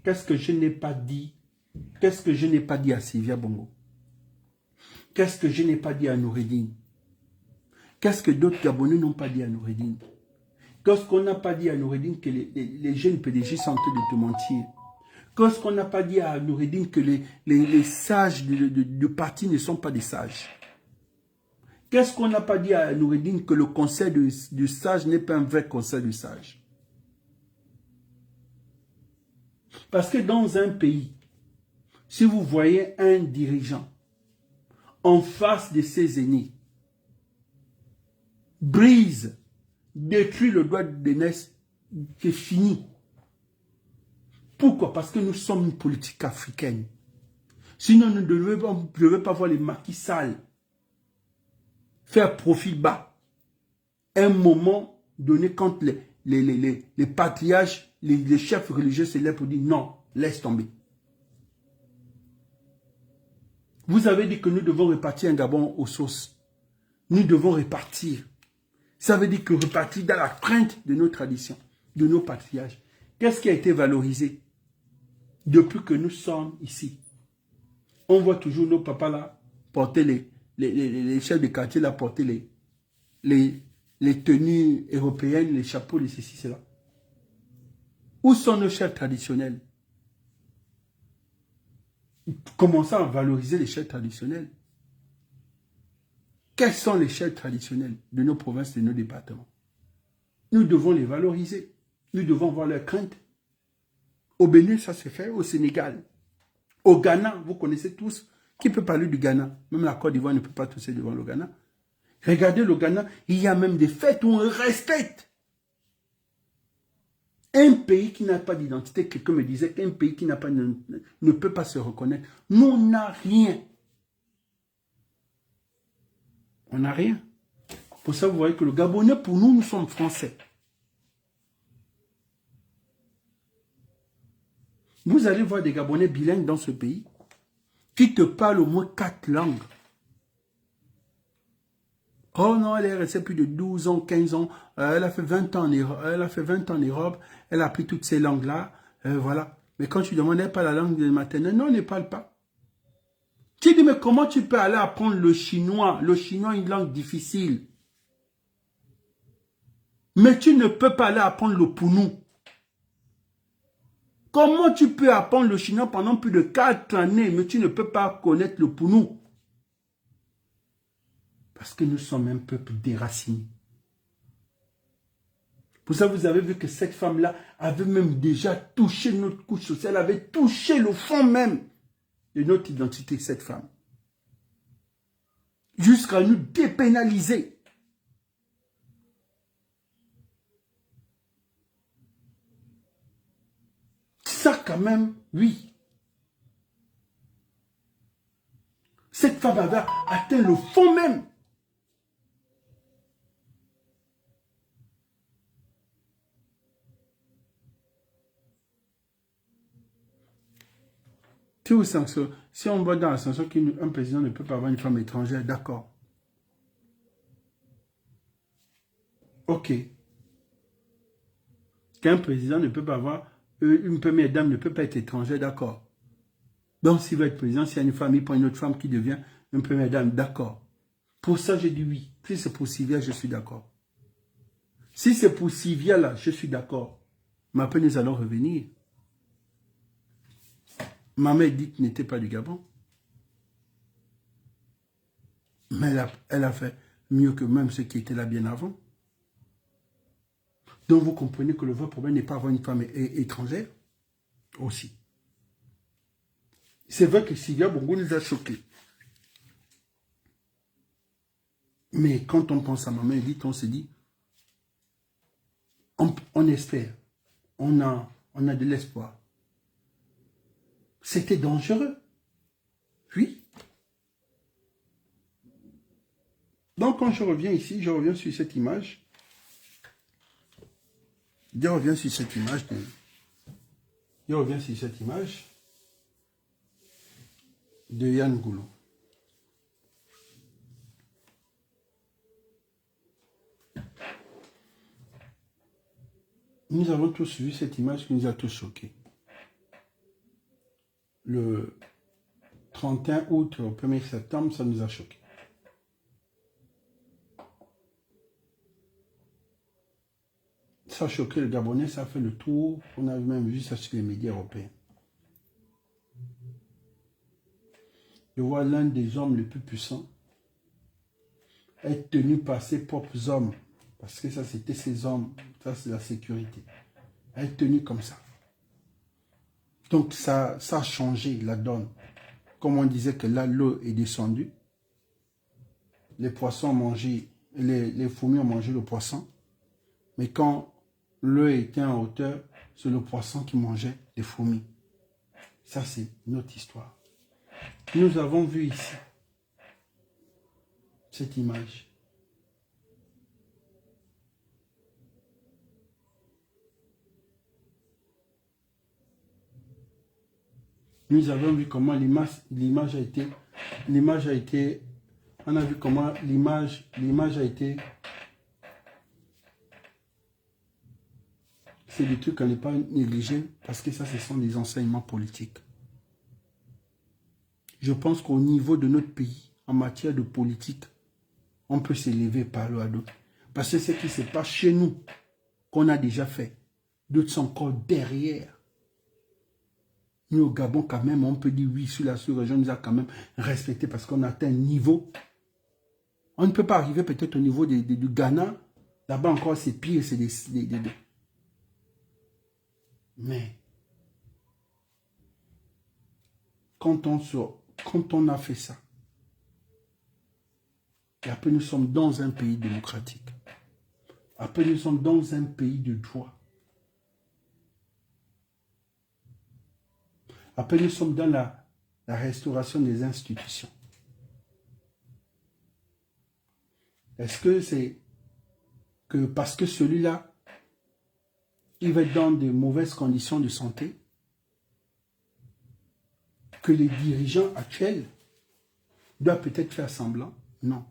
qu'est-ce que je n'ai pas dit? Qu'est-ce que je n'ai pas dit à Sylvia Bongo? Qu'est-ce que je n'ai pas dit à Noureddine? Qu'est-ce que d'autres Gabonais n'ont pas dit à Noureddine? Qu'est-ce qu'on n'a pas dit à Noureddine que les jeunes PDG sont en train de te mentir? Qu'est-ce qu'on n'a pas dit à Noureddine que les sages du parti ne sont pas des sages? Qu'est-ce qu'on n'a pas dit à Noureddine que le conseil de sages n'est pas un vrai conseil de sages? Parce que dans un pays, si vous voyez un dirigeant en face de ses aînés, brise, détruit le droit de naissance, c'est fini. Pourquoi? Parce que nous sommes une politique africaine. Sinon, nous ne devons pas voir les maquis sales faire profil bas. Un moment donné, quand les patriarches, les chefs religieux se lèvent pour dire non, laisse tomber. Vous avez dit que nous devons repartir un Gabon aux sources. Nous devons repartir. Ça veut dire que repartir dans la crainte de nos traditions, de nos patriarches. Qu'est-ce qui a été valorisé depuis que nous sommes ici? On voit toujours nos papas là porter les chefs de quartier là porter les tenues européennes, les chapeaux, les ceci, cela. Où sont nos chefs traditionnels? Commençons à valoriser les chefs traditionnels. Quels sont les chefs traditionnels de nos provinces, de nos départements? Nous devons les valoriser. Nous devons voir leurs craintes. Au Bénin, ça se fait. Au Sénégal. Au Ghana, vous connaissez tous. Qui peut parler du Ghana? Même la Côte d'Ivoire ne peut pas tousser devant le Ghana. Regardez le Ghana, il y a même des fêtes où on respecte. Un pays qui n'a pas d'identité, quelqu'un me disait qu'un pays qui n'a pas ne peut pas se reconnaître. Nous, on n'a rien. On n'a rien. Pour ça, vous voyez que le Gabonais, pour nous, nous sommes français. Vous allez voir des Gabonais bilingues dans ce pays qui te parlent au moins 4 langues. Oh non, elle est restée plus de 12 ans, 15 ans. Elle a fait 20 ans en Europe. Elle a fait 20 ans en Europe. Elle a appris toutes ces langues-là. Voilà. Mais quand tu demandes, elle parle la langue de maternelle. Non, elle ne parle pas. Tu dis, mais comment tu peux aller apprendre le chinois? Le chinois est une langue difficile. Mais tu ne peux pas aller apprendre le pounou. Comment tu peux apprendre le chinois pendant plus de 4 années, mais tu ne peux pas connaître le pounou? Parce que nous sommes un peuple déraciné. Pour ça, vous avez vu que cette femme-là avait même déjà touché notre couche sociale, elle avait touché le fond même de notre identité, cette femme. Jusqu'à nous dépénaliser. Ça, quand même, oui. Cette femme avait atteint le fond même. Si on va dans la sanction qu'un président ne peut pas avoir une femme étrangère, d'accord. Ok. Qu'un président ne peut pas avoir, une première dame ne peut pas être étrangère, d'accord. Donc, s'il veut être président, s'il y a une femme, il prend une autre femme qui devient une première dame, d'accord. Pour ça, j'ai dit oui. Si c'est pour Sylvia, je suis d'accord. Si c'est pour Sylvia, là, je suis d'accord. Mais après, nous allons revenir. Ma mère dit qu'il n'était pas du Gabon. Mais elle a fait mieux que même ceux qui étaient là bien avant. Donc, vous comprenez que le vrai problème n'est pas avoir une femme étrangère aussi. C'est vrai que Sylvia Bongo nous a choqués. Mais quand on pense à ma mère, on se dit, on espère, on a de l'espoir. C'était dangereux. Oui. Donc, quand je reviens ici, je reviens sur cette image. Je reviens sur cette image de Yann Goulou. Nous avons tous vu cette image qui nous a tous choqués. Le 31 août au 1er septembre, ça nous a choqués. Ça a choqué le Gabonais, ça a fait le tour. On a même vu ça sur les médias européens. Je vois l'un des hommes les plus puissants être tenu par ses propres hommes. Parce que ça, c'était ses hommes. Ça, c'est la sécurité. Être tenu comme ça. Donc, ça a changé la donne. Comme on disait que là, l'eau est descendue. Les poissons ont mangé, les fourmis ont mangé le poisson. Mais quand l'eau était en hauteur, c'est le poisson qui mangeait les fourmis. Ça, c'est notre histoire. Nous avons vu ici cette image. Nous avons vu comment l'image a été, on a vu comment l'image a été, c'est des trucs qu'on n'est pas négligé parce que ça, ce sont des enseignements politiques. Je pense qu'au niveau de notre pays, en matière de politique, on peut s'élever par le à d'autres. Parce que ce qui se passe chez nous, qu'on a déjà fait, d'autres sont encore derrière. Nous, au Gabon, quand même, on peut dire oui, sur la sous-région, nous a quand même respecté parce qu'on a atteint un niveau. On ne peut pas arriver peut-être au niveau du Ghana. Là-bas encore, c'est pire, c'est Mais, quand on a fait ça, et après nous sommes dans un pays démocratique, après nous sommes dans un pays de droit, après nous sommes dans la restauration des institutions. Est-ce que c'est que parce que celui-là, il va être dans de mauvaises conditions de santé, que les dirigeants actuels doivent peut-être faire semblant? Non.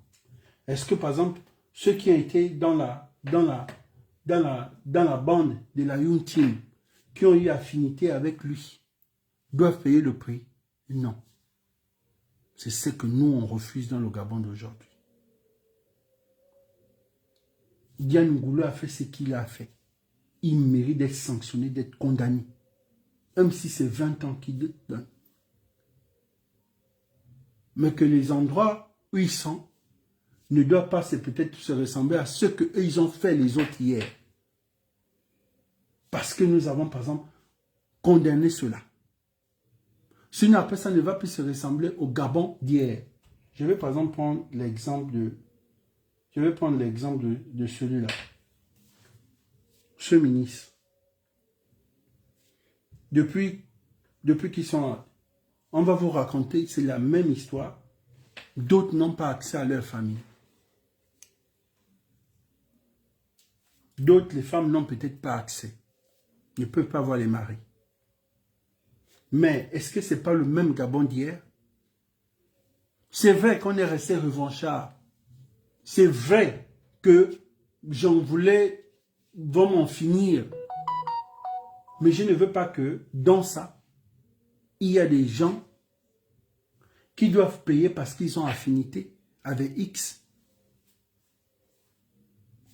Est-ce que, par exemple, ceux qui ont été dans la bande de la Young Team, qui ont eu affinité avec lui, doivent payer le prix? Non. C'est ce que nous, on refuse dans le Gabon d'aujourd'hui. Yann Ngoulou a fait ce qu'il a fait. Il mérite d'être sanctionné, d'être condamné. Même si c'est 20 ans qu'il donne. Mais que les endroits où ils sont ne doivent pas peut-être se ressembler à ce qu'eux, ils ont fait les autres hier. Parce que nous avons, par exemple, condamné cela. Sinon, après, ça ne va plus se ressembler au Gabon d'hier. Je vais, par exemple, prendre l'exemple de celui-là. Ce ministre. Depuis qu'ils sont là, on va vous raconter, c'est la même histoire. D'autres n'ont pas accès à leur famille. D'autres, les femmes n'ont peut-être pas accès. Ne peuvent pas voir les maris. Mais est-ce que ce n'est pas le même Gabon d'hier? C'est vrai qu'on est resté revanchard. C'est vrai que j'en voulais vraiment finir. Mais je ne veux pas que dans ça, il y a des gens qui doivent payer parce qu'ils ont affinité avec X.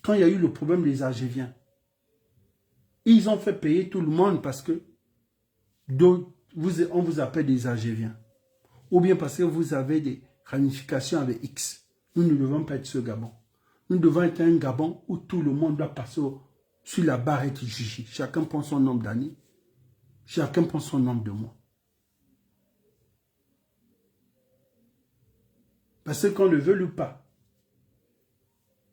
Quand il y a eu le problème des Algériens, ils ont fait payer tout le monde parce que on vous appelle des Algériens. Ou bien parce que vous avez des ramifications avec X. Nous ne devons pas être ce Gabon. Nous devons être un Gabon où tout le monde doit passer sur la barre et être jugé. Chacun prend son nombre d'années. Chacun prend son nombre de mois. Parce qu'on le veut ou pas,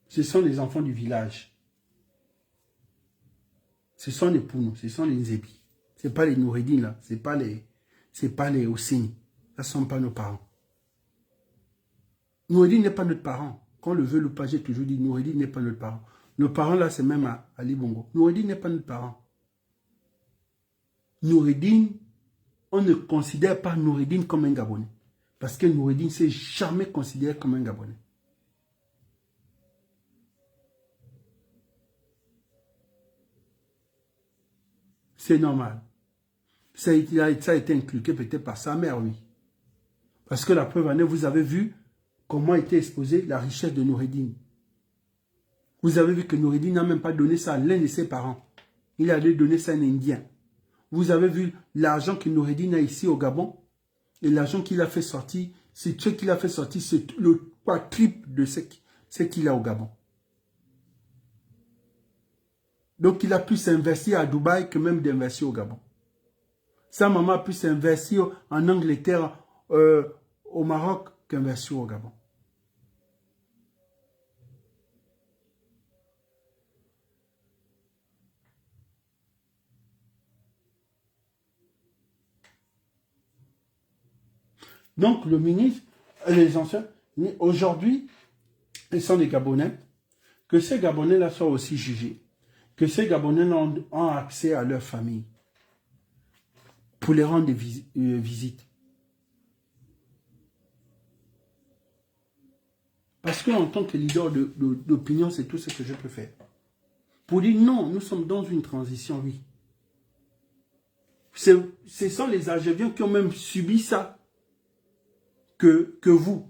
ce sont les enfants du village. Ce sont les Pounou, ce sont les Nzébi. Ce n'est pas les Noureddin là, ce n'est pas les Ossini. Ce ne sont pas nos parents. Noureddin n'est pas notre parent. Qu'on le veut ou pas, j'ai toujours dit Noureddin n'est pas notre parent. Nos parents là, c'est même à Ali Bongo. Noureddin n'est pas notre parent. Noureddin, on ne considère pas Noureddin comme un Gabonais. Parce que Noureddin ne s'est jamais considéré comme un Gabonais. C'est normal. Ça a été inculqué peut-être par sa mère, oui. Parce que la preuve en est, vous avez vu comment était exposée la richesse de Noureddin. Vous avez vu que Noureddin n'a même pas donné ça à l'un de ses parents. Il a donné ça à un Indien. Vous avez vu l'argent que Noureddin a ici au Gabon. Et l'argent qu'il a fait sortir, c'est ce qu'il a fait sortir, c'est le quadruple de ce qu'il a au Gabon. Donc il a pu s'investir à Dubaï que même d'investir au Gabon. Sa maman a pu s'investir en Angleterre, au Maroc, qu'investir au Gabon. Donc le ministre, les anciens, aujourd'hui, ils sont des Gabonais, que ces Gabonais-là soient aussi jugés, que ces Gabonais ont accès à leur famille pour les rendre des visites. Parce qu'en tant que leader d'opinion, c'est tout ce que je peux faire. Pour dire non, nous sommes dans une transition, oui. Ce sont les Algériens qui ont même subi ça que vous.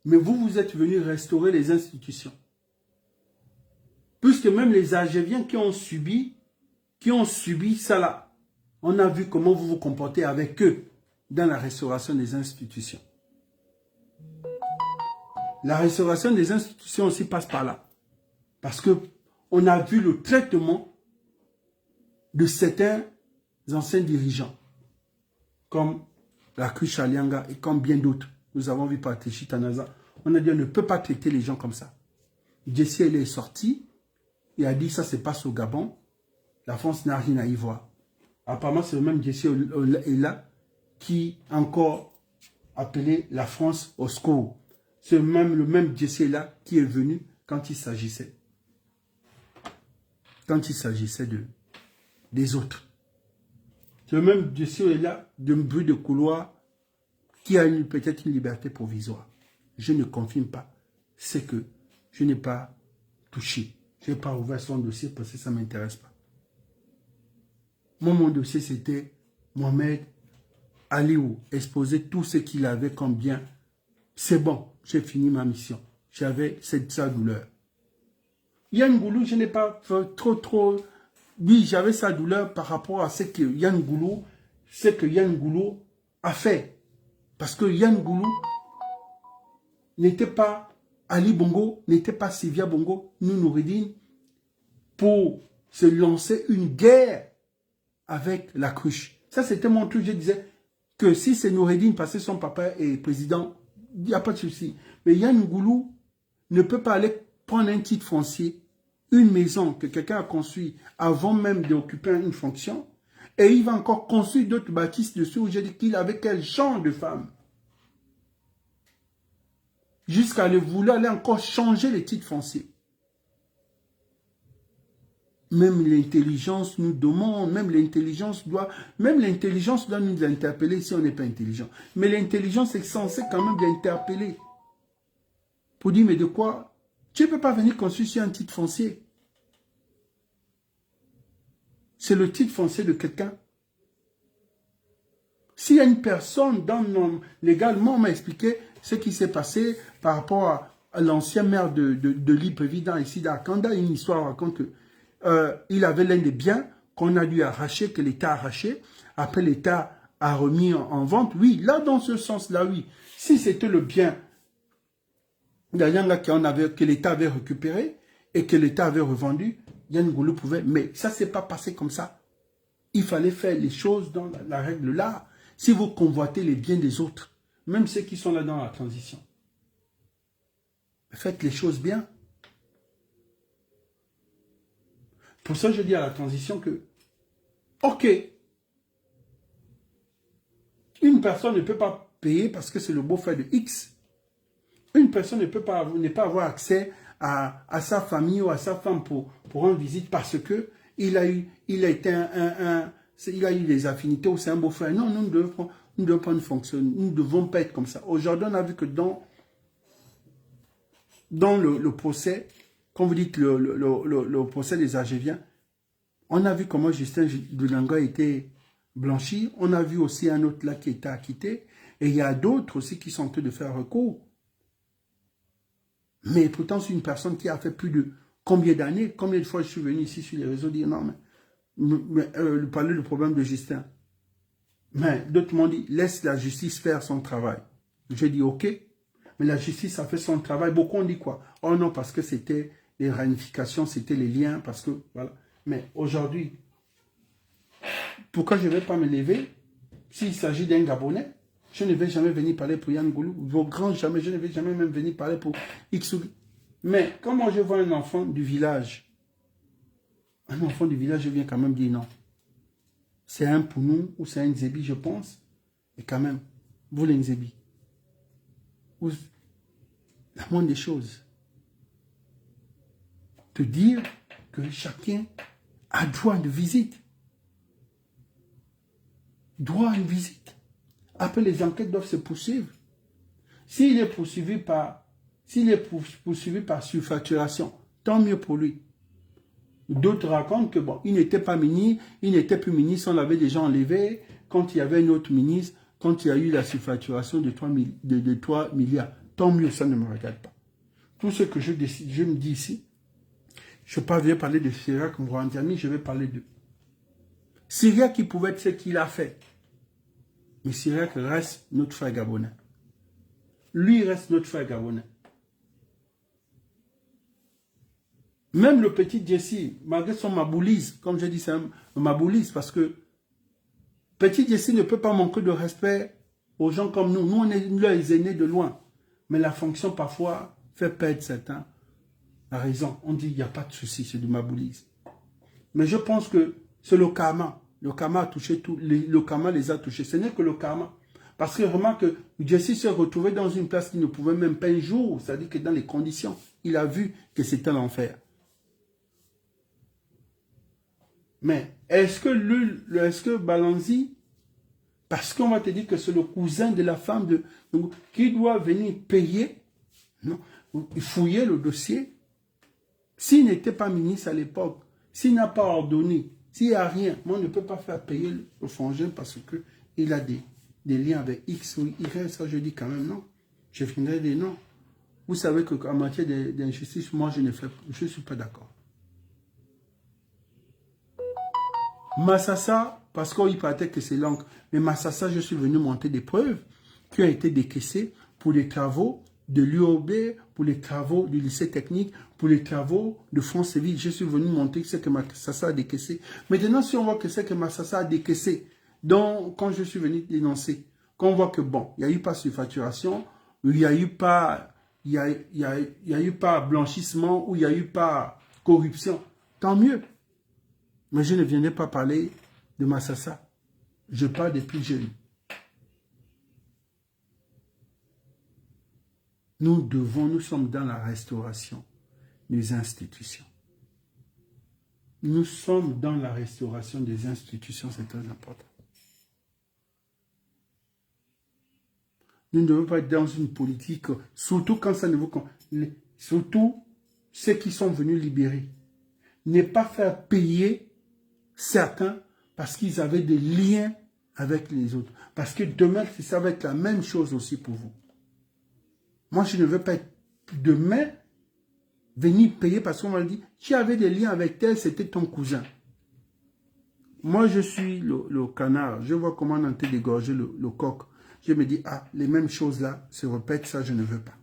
Mais vous êtes venus restaurer les institutions. Puisque même les Algériens qui ont subi ça là, on a vu comment vous vous comportez avec eux dans la restauration des institutions. La restauration des institutions aussi passe par là. Parce qu'on a vu le traitement de certains anciens dirigeants, comme la Cruche Alianga et comme bien d'autres. Nous avons vu par Téchi Tanaza. On a dit on ne peut pas traiter les gens comme ça. Jessie, elle est sortie et a dit ça se passe au Gabon. La France n'a rien à y voir. Apparemment, c'est le même Jessie est là qui encore appelé la France au secours. C'est le même Jessie là qui est venu quand il s'agissait. Quand il s'agissait des autres. C'est le même Jessie est là d'un bruit de couloir qui a peut-être une liberté provisoire. Je ne confirme pas. C'est que je n'ai pas touché. Je n'ai pas ouvert son dossier parce que ça ne m'intéresse pas. Mon dossier, c'était Mohamed Aliou, exposer tout ce qu'il avait comme bien. C'est bon, j'ai fini ma mission. J'avais sa douleur. Yann Goulou, je n'ai pas trop... Oui, j'avais sa douleur par rapport à ce que Yann Goulou a fait. Parce que Yann Goulou n'était pas Ali Bongo, n'était pas Sylvia Bongo, nous Noureddin, pour se lancer une guerre avec la cruche. Ça, c'était mon truc. Je disais que si c'est Noureddin, parce que son papa est président, il n'y a pas de souci. Mais Yann Goulou ne peut pas aller prendre un titre foncier, une maison que quelqu'un a construit avant même d'occuper une fonction, et il va encore construire d'autres bâtisses dessus où j'ai dit qu'il avait quel genre de femme. Jusqu'à le vouloir aller encore changer les titres fonciers. Même l'intelligence nous demande, même l'intelligence doit nous interpeller si on n'est pas intelligent. Mais l'intelligence est censée quand même d'interpeller. Pour dire, mais de quoi? Tu ne peux pas venir construire sur un titre foncier. C'est le titre foncier de quelqu'un. S'il y a une personne, légalement, on m'a expliqué ce qui s'est passé par rapport à l'ancien maire de l'Hypervident ici d'Arkanda. Une histoire raconte qu'il avait l'un des biens qu'on a dû arracher, que l'État a arraché. Après, l'État a remis en vente. Oui, là, dans ce sens-là, oui. Si c'était le bien que l'État avait récupéré et que l'État avait revendu, Yann Goulou pouvait. Mais ça ne s'est pas passé comme ça. Il fallait faire les choses dans la règle là. Si vous convoitez les biens des autres, même ceux qui sont là dans la transition, faites les choses bien. Pour ça, je dis à la transition que, ok, une personne ne peut pas payer parce que c'est le beau-frère de X. Une personne ne peut pas avoir accès à sa famille ou à sa femme pour rendre visite parce que il a eu des affinités ou c'est un beau-frère. Non, nous ne devons pas fonctionner. Nous ne devons pas être comme ça. Aujourd'hui, on a vu que dans le procès, quand vous dites le procès des Algériens, on a vu comment Justin Dunanga a été blanchi. On a vu aussi un autre là qui était acquitté. Et il y a d'autres aussi qui sont en train de faire recours. Mais pourtant, c'est une personne qui a fait plus de combien d'années, combien de fois je suis venu ici sur les réseaux dire non, mais parler du problème de Justin. Mais d'autres m'ont dit, laisse la justice faire son travail. J'ai dit, ok, mais la justice a fait son travail. Beaucoup ont dit quoi? Oh non, parce que c'était les ramifications, c'était les liens, parce que, voilà. Mais aujourd'hui, pourquoi je ne vais pas me lever s'il s'agit d'un Gabonais? Je ne vais jamais venir parler pour Yann Goulou. Vos grands, jamais, je ne vais jamais même venir parler pour X. Mais quand moi je vois un enfant du village, je viens quand même dire non. C'est un Pounou ou c'est un Nzebi, je pense. Et quand même, vous les Nzebi. La moindre des choses. Te dire que chacun a droit de visite. Droit à une visite. Après, les enquêtes doivent se poursuivre. S'il est poursuivi par surfacturation, tant mieux pour lui. D'autres racontent que bon, il n'était pas ministre, il n'était plus ministre, on l'avait déjà enlevé. Quand il y avait un autre ministre, quand il y a eu la surfacturation de 3 milliards, tant mieux, ça ne me regarde pas. Tout ce que je me dis ici, je ne vais pas parler de Syriac Mourandiami, je vais parler de Syriac qui pouvait être ce qu'il a fait. Mais Syriac reste notre frère gabonais. Lui reste notre frère gabonais. Même le petit Jesse, malgré son maboulise, comme je dis, c'est un maboulise, parce que petit Jesse ne peut pas manquer de respect aux gens comme nous. Nous, on est les aînés de loin. Mais la fonction, parfois, fait perdre certains la raison. On dit, il n'y a pas de souci, c'est du maboulise. Mais je pense que c'est le karma. Le karma a touché tout. Le karma les a touchés. Ce n'est que le karma. Parce que remarque que Jesse s'est retrouvé dans une place qu'il ne pouvait même pas un jour. C'est-à-dire que dans les conditions, il a vu que c'était l'enfer. Mais est-ce que Balanzi, parce qu'on va te dire que c'est le cousin de la femme qui doit venir payer, non, fouiller le dossier, s'il n'était pas ministre à l'époque, s'il n'a pas ordonné, s'il n'y a rien, moi, on ne peut pas faire payer le frangin parce qu'il a des liens avec X ou Y. Ça, je dis quand même non. Je finirai des noms. Vous savez qu'en matière d'injustice, moi, je ne suis pas d'accord. Massassa, parce qu'il paraît que c'est l'oncle, mais Massassa, je suis venu monter des preuves qui ont été décaissées pour les travaux de l'UOB, pour les travaux du lycée technique, pour les travaux de France Civil. Je suis venu monter ce que Massassa a décaissé. Maintenant, si on voit que c'est que Massassa a décaissé, donc quand je suis venu dénoncer, qu'on voit que bon, il n'y a eu pas surfacturation, il n'y a eu pas, il y a eu pas blanchissement, ou il n'y a eu pas corruption, tant mieux. Mais je ne viendrai pas parler de Massassa. Je parle des plus jeunes. Nous sommes dans la restauration des institutions. Nous sommes dans la restauration des institutions, c'est très important. Nous ne devons pas être dans une politique, surtout quand ça ne vous... Surtout ceux qui sont venus libérer. Ne pas faire payer certains parce qu'ils avaient des liens avec les autres. Parce que demain, ça va être la même chose aussi pour vous. Moi, je ne veux pas être demain venir payer parce qu'on m'a dit, tu avais des liens avec tel, c'était ton cousin. Moi, je suis le canard. Je vois comment on a été dégorger le coq. Je me dis, ah, les mêmes choses là se répètent, ça, je ne veux pas.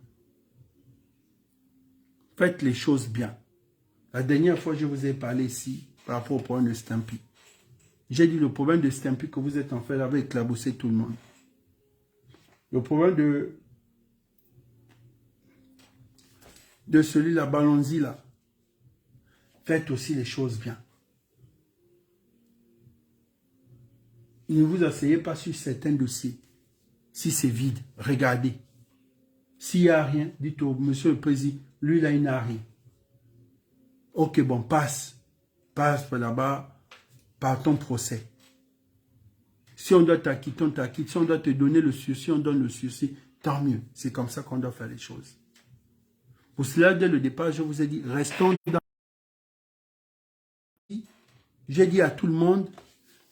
Faites les choses bien. La dernière fois, je vous ai parlé ici par rapport au problème de Stampy. J'ai dit le problème de Stampy que vous êtes en fait avait éclaboussé tout le monde. Le problème de celui-là, Balonzi là. Faites aussi les choses bien. Ne vous asseyez pas sur certains dossiers. Si c'est vide, regardez. S'il n'y a rien, dites au monsieur le président, lui là, il n'a rien. Ok, bon, passe. Passe là-bas par ton procès. Si on doit t'acquitter, on t'acquitte. Si on doit te donner le sursis, on donne le sursis. Tant mieux. C'est comme ça qu'on doit faire les choses. Pour cela, dès le départ, je vous ai dit, restons dans... J'ai dit à tout le monde,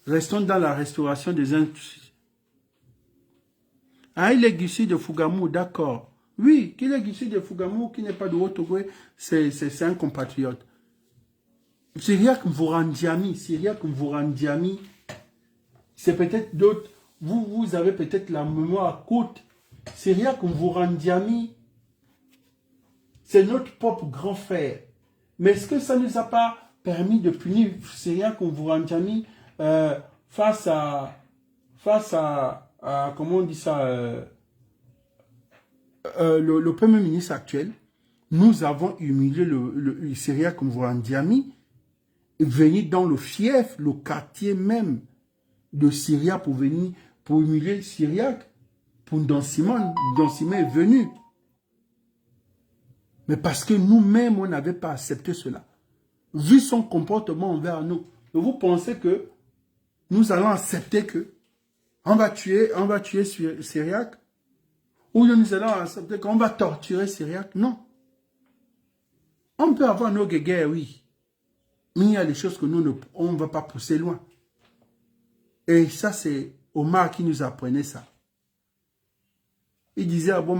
restons dans la restauration des institutions. Ah, il est Gussi de Fougamou, d'accord. Oui, qu'il est Gussi de Fougamou, qui n'est pas de Haut-Togo, c'est un compatriote. Syriac Mvourandiami, c'est peut-être d'autres. Vous avez peut-être la mémoire courte. Syriac Mvourandiami, c'est notre propre grand frère. Mais est-ce que ça ne nous a pas permis de punir Syriac Mvourandiami face à comment on dit ça, le Premier ministre actuel? Nous avons humilié le Syriac Mvourandiami, venir dans le fief, le quartier même de Syria pour venir, pour humilier Syriac, pour Ndansima. Ndansima est venu. Mais parce que nous-mêmes, on n'avait pas accepté cela. Vu son comportement envers nous. Et vous pensez que nous allons accepter que on va tuer Syriac? Ou nous allons accepter qu'on va torturer Syriac? Non. On peut avoir nos guerres, oui. Mais il y a des choses que nous, on ne va pas pousser loin. Et ça, c'est Omar qui nous apprenait ça. Il disait, ah bon,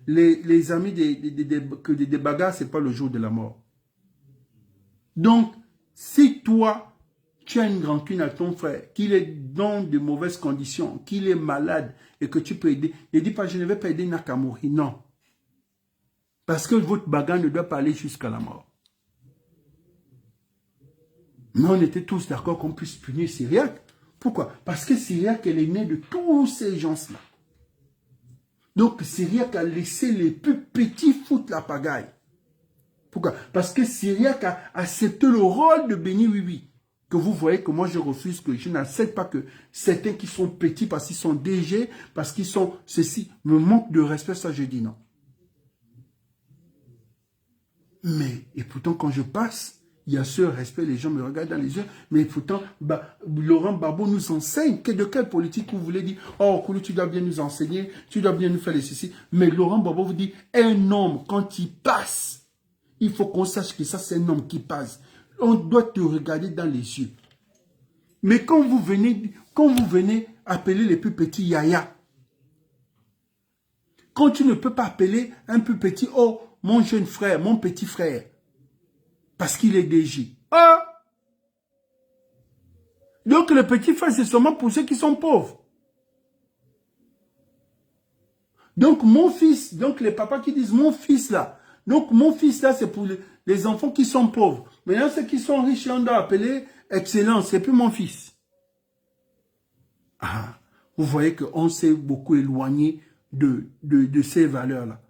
les amis des bagarres, ce n'est pas le jour de la mort. Donc, si toi, tu as une rancune à ton frère, qu'il est dans de mauvaises conditions, qu'il est malade et que tu peux aider, ne dis pas, je ne vais pas aider Nakamori. Non. Parce que votre bagarre ne doit pas aller jusqu'à la mort. Mais on était tous d'accord qu'on puisse punir Syriac. Pourquoi? Parce que Syriac est né de tous ces gens-là. Donc Syriac a laissé les plus petits foutre la pagaille. Pourquoi? Parce que Syriac a accepté le rôle de Béni Oui. Que vous voyez que moi je refuse, que je n'accepte pas que certains qui sont petits parce qu'ils sont DG, parce qu'ils sont ceci, me manquent de respect, ça je dis non. Mais, et pourtant quand je passe, il y a ce respect, les gens me regardent dans les yeux, mais pourtant, Laurent Gbagbo nous enseigne que de quelle politique vous voulez dire, oh, Koulou, tu dois bien nous enseigner, tu dois bien nous faire les ceci. Mais Laurent Gbagbo vous dit, un homme, quand il passe, il faut qu'on sache que ça, c'est un homme qui passe. On doit te regarder dans les yeux. Mais quand vous venez appeler les plus petits Yaya, quand tu ne peux pas appeler un plus petit, oh, mon jeune frère, mon petit frère, parce qu'il est DG. Ah! Donc le petit frère, c'est seulement pour ceux qui sont pauvres. Donc mon fils, donc les papas qui disent mon fils là. Donc mon fils là, c'est pour les enfants qui sont pauvres. Maintenant, ceux qui sont riches, on doit appeler excellence, c'est plus mon fils. Ah, vous voyez qu'on s'est beaucoup éloigné de ces valeurs-là.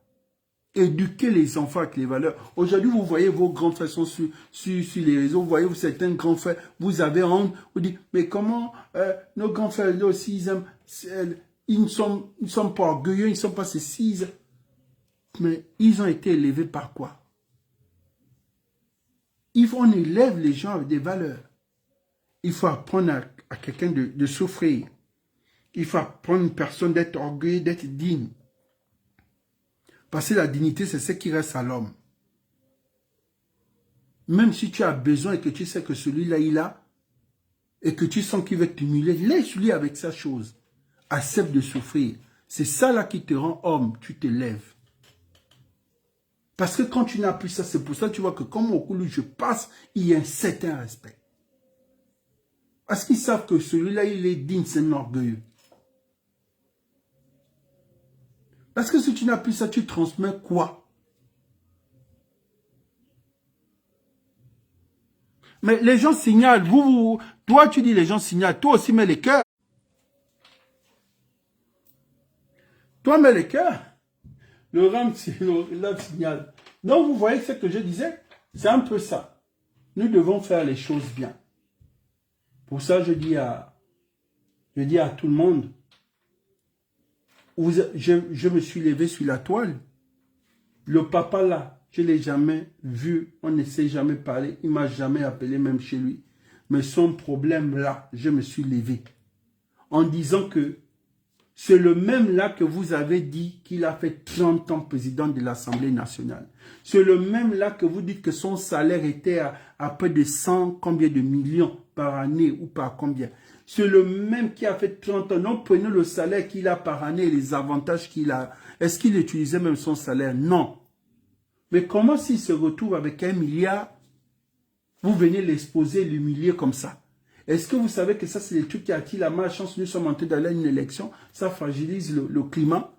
Éduquer les enfants avec les valeurs. Aujourd'hui, vous voyez vos grands frères sont sur les réseaux. Vous voyez certains grands frères, vous avez honte. Vous dites, mais comment nos grands frères là aussi, ils ne sont pas orgueilleux, ils ne sont pas ceci. Mais ils ont été élevés par quoi? On élève les gens avec des valeurs. Il faut apprendre à quelqu'un de souffrir. Il faut apprendre à une personne d'être orgueilleuse, d'être digne. Parce que la dignité, c'est ce qui reste à l'homme. Même si tu as besoin et que tu sais que celui-là, il a, et que tu sens qu'il veut t'humilier, laisse-lui avec sa chose. Accepte de souffrir. C'est ça là qui te rend homme, tu te lèves. Parce que quand tu n'as plus ça, c'est pour ça que tu vois que comme au cours je passe, il y a un certain respect. Parce qu'ils savent que celui-là, il est digne, c'est un orgueilleux. Parce que si tu n'as plus ça, tu transmets quoi? Mais les gens signalent, toi tu dis les gens signalent, toi aussi mets les cœurs. Toi mets les cœurs. Le RAM signale. Donc vous voyez ce que je disais? C'est un peu ça. Nous devons faire les choses bien. Pour ça je dis à tout le monde, je me suis levé sur la toile. Le papa là, je ne l'ai jamais vu, on ne s'est jamais parlé, il ne m'a jamais appelé même chez lui. Mais son problème là, je me suis levé. En disant que c'est le même là que vous avez dit qu'il a fait 30 ans président de l'Assemblée nationale. C'est le même là que vous dites que son salaire était à peu de 100 combien de millions par année ou par combien. C'est le même qui a fait 30 ans. Non, prenez le salaire qu'il a par année et les avantages qu'il a. Est-ce qu'il utilisait même son salaire? Non. Mais comment s'il se retrouve avec 1 milliard, vous venez l'exposer, l'humilier comme ça? Est-ce que vous savez que ça, c'est les trucs qui attirent la malchance? Nous sommes en train d'aller à une élection. Ça fragilise le climat.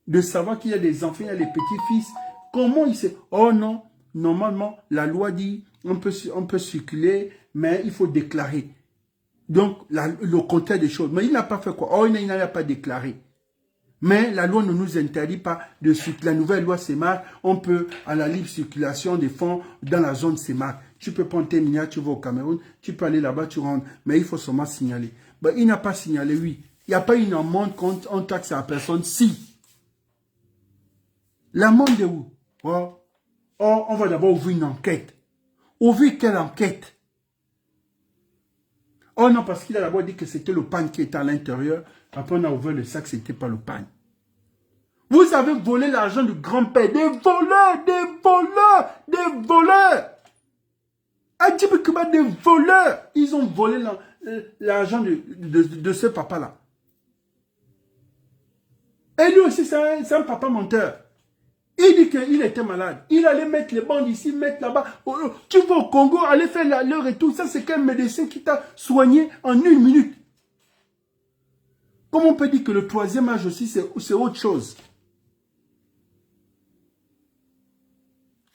De savoir qu'il y a des enfants, il y a des petits-fils. Comment il sait? Oh non, normalement, la loi dit on peut circuler, mais il faut déclarer. Donc, le contraire des choses. Mais il n'a pas fait quoi? Oh, il n'a pas déclaré. Mais la loi ne nous interdit pas de circuler. La nouvelle loi CEMAC, on peut, à la libre circulation des fonds dans la zone CEMAC. Tu peux prendre tes milliards, tu vas au Cameroun, tu peux aller là-bas, tu rentres. Mais il faut seulement signaler. Ben, il n'a pas signalé, oui. Il n'y a pas une amende quand on taxe à la personne. Si. L'amende est où? Oh, on va d'abord ouvrir une enquête. Ouvrir quelle enquête? Oh non, parce qu'il a d'abord dit que c'était le pain qui était à l'intérieur. Après, on a ouvert le sac, ce n'était pas le pain. Vous avez volé l'argent du grand-père. Des voleurs, des voleurs, des voleurs. Adjibikuba, des voleurs. Ils ont volé l'argent de ce papa-là. Et lui aussi, c'est un papa menteur. Il dit qu'il était malade. Il allait mettre les bandes ici, mettre là-bas. Tu vas au Congo, aller faire le retour. Ça, c'est qu'un médecin qui t'a soigné en 1 minute. Comment on peut dire que le 3e âge aussi, c'est autre chose?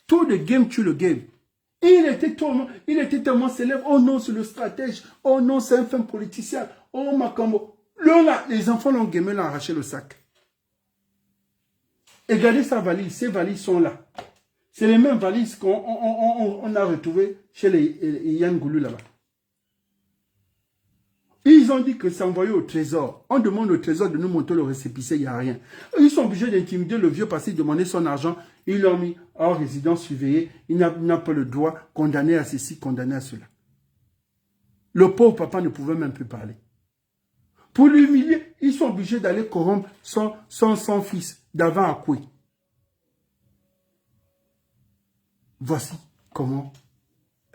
Tout le game tue le game. Il était tellement célèbre. Oh non, c'est le stratège. Oh non, c'est un fin politicien. Oh, Makambo. Là, les enfants l'ont gamé, l'ont arraché le sac. Et regardez sa valise. Ces valises sont là. C'est les mêmes valises qu'on a retrouvées chez les Yann Goulou là-bas. Ils ont dit que c'est envoyé au trésor. On demande au trésor de nous montrer le récépissé, il n'y a rien. Ils sont obligés d'intimider le vieux parce qu'il demandait son argent. Ils l'ont mis hors résidence surveillée. Il n'a pas le droit, condamné à ceci, condamné à cela. Le pauvre papa ne pouvait même plus parler. Pour l'humilier, ils sont obligés d'aller corrompre son fils d'avant à Koué. Voici comment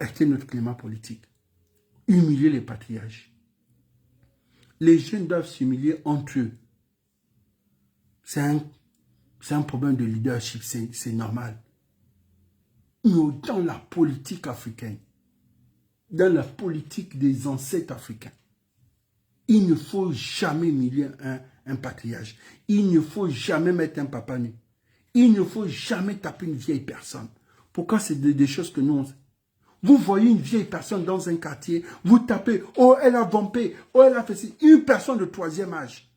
était notre climat politique. Humilier les patriarches. Les jeunes doivent s'humilier entre eux. C'est un problème de leadership, c'est normal. Mais dans la politique africaine, dans la politique des ancêtres africains, il ne faut jamais humilier un patriarche. Il ne faut jamais mettre un papa nu. Il ne faut jamais taper une vieille personne. Pourquoi c'est des choses que nous... Vous voyez une vieille personne dans un quartier, vous tapez, oh elle a vampé, oh elle a fait ci, une personne de 3e âge.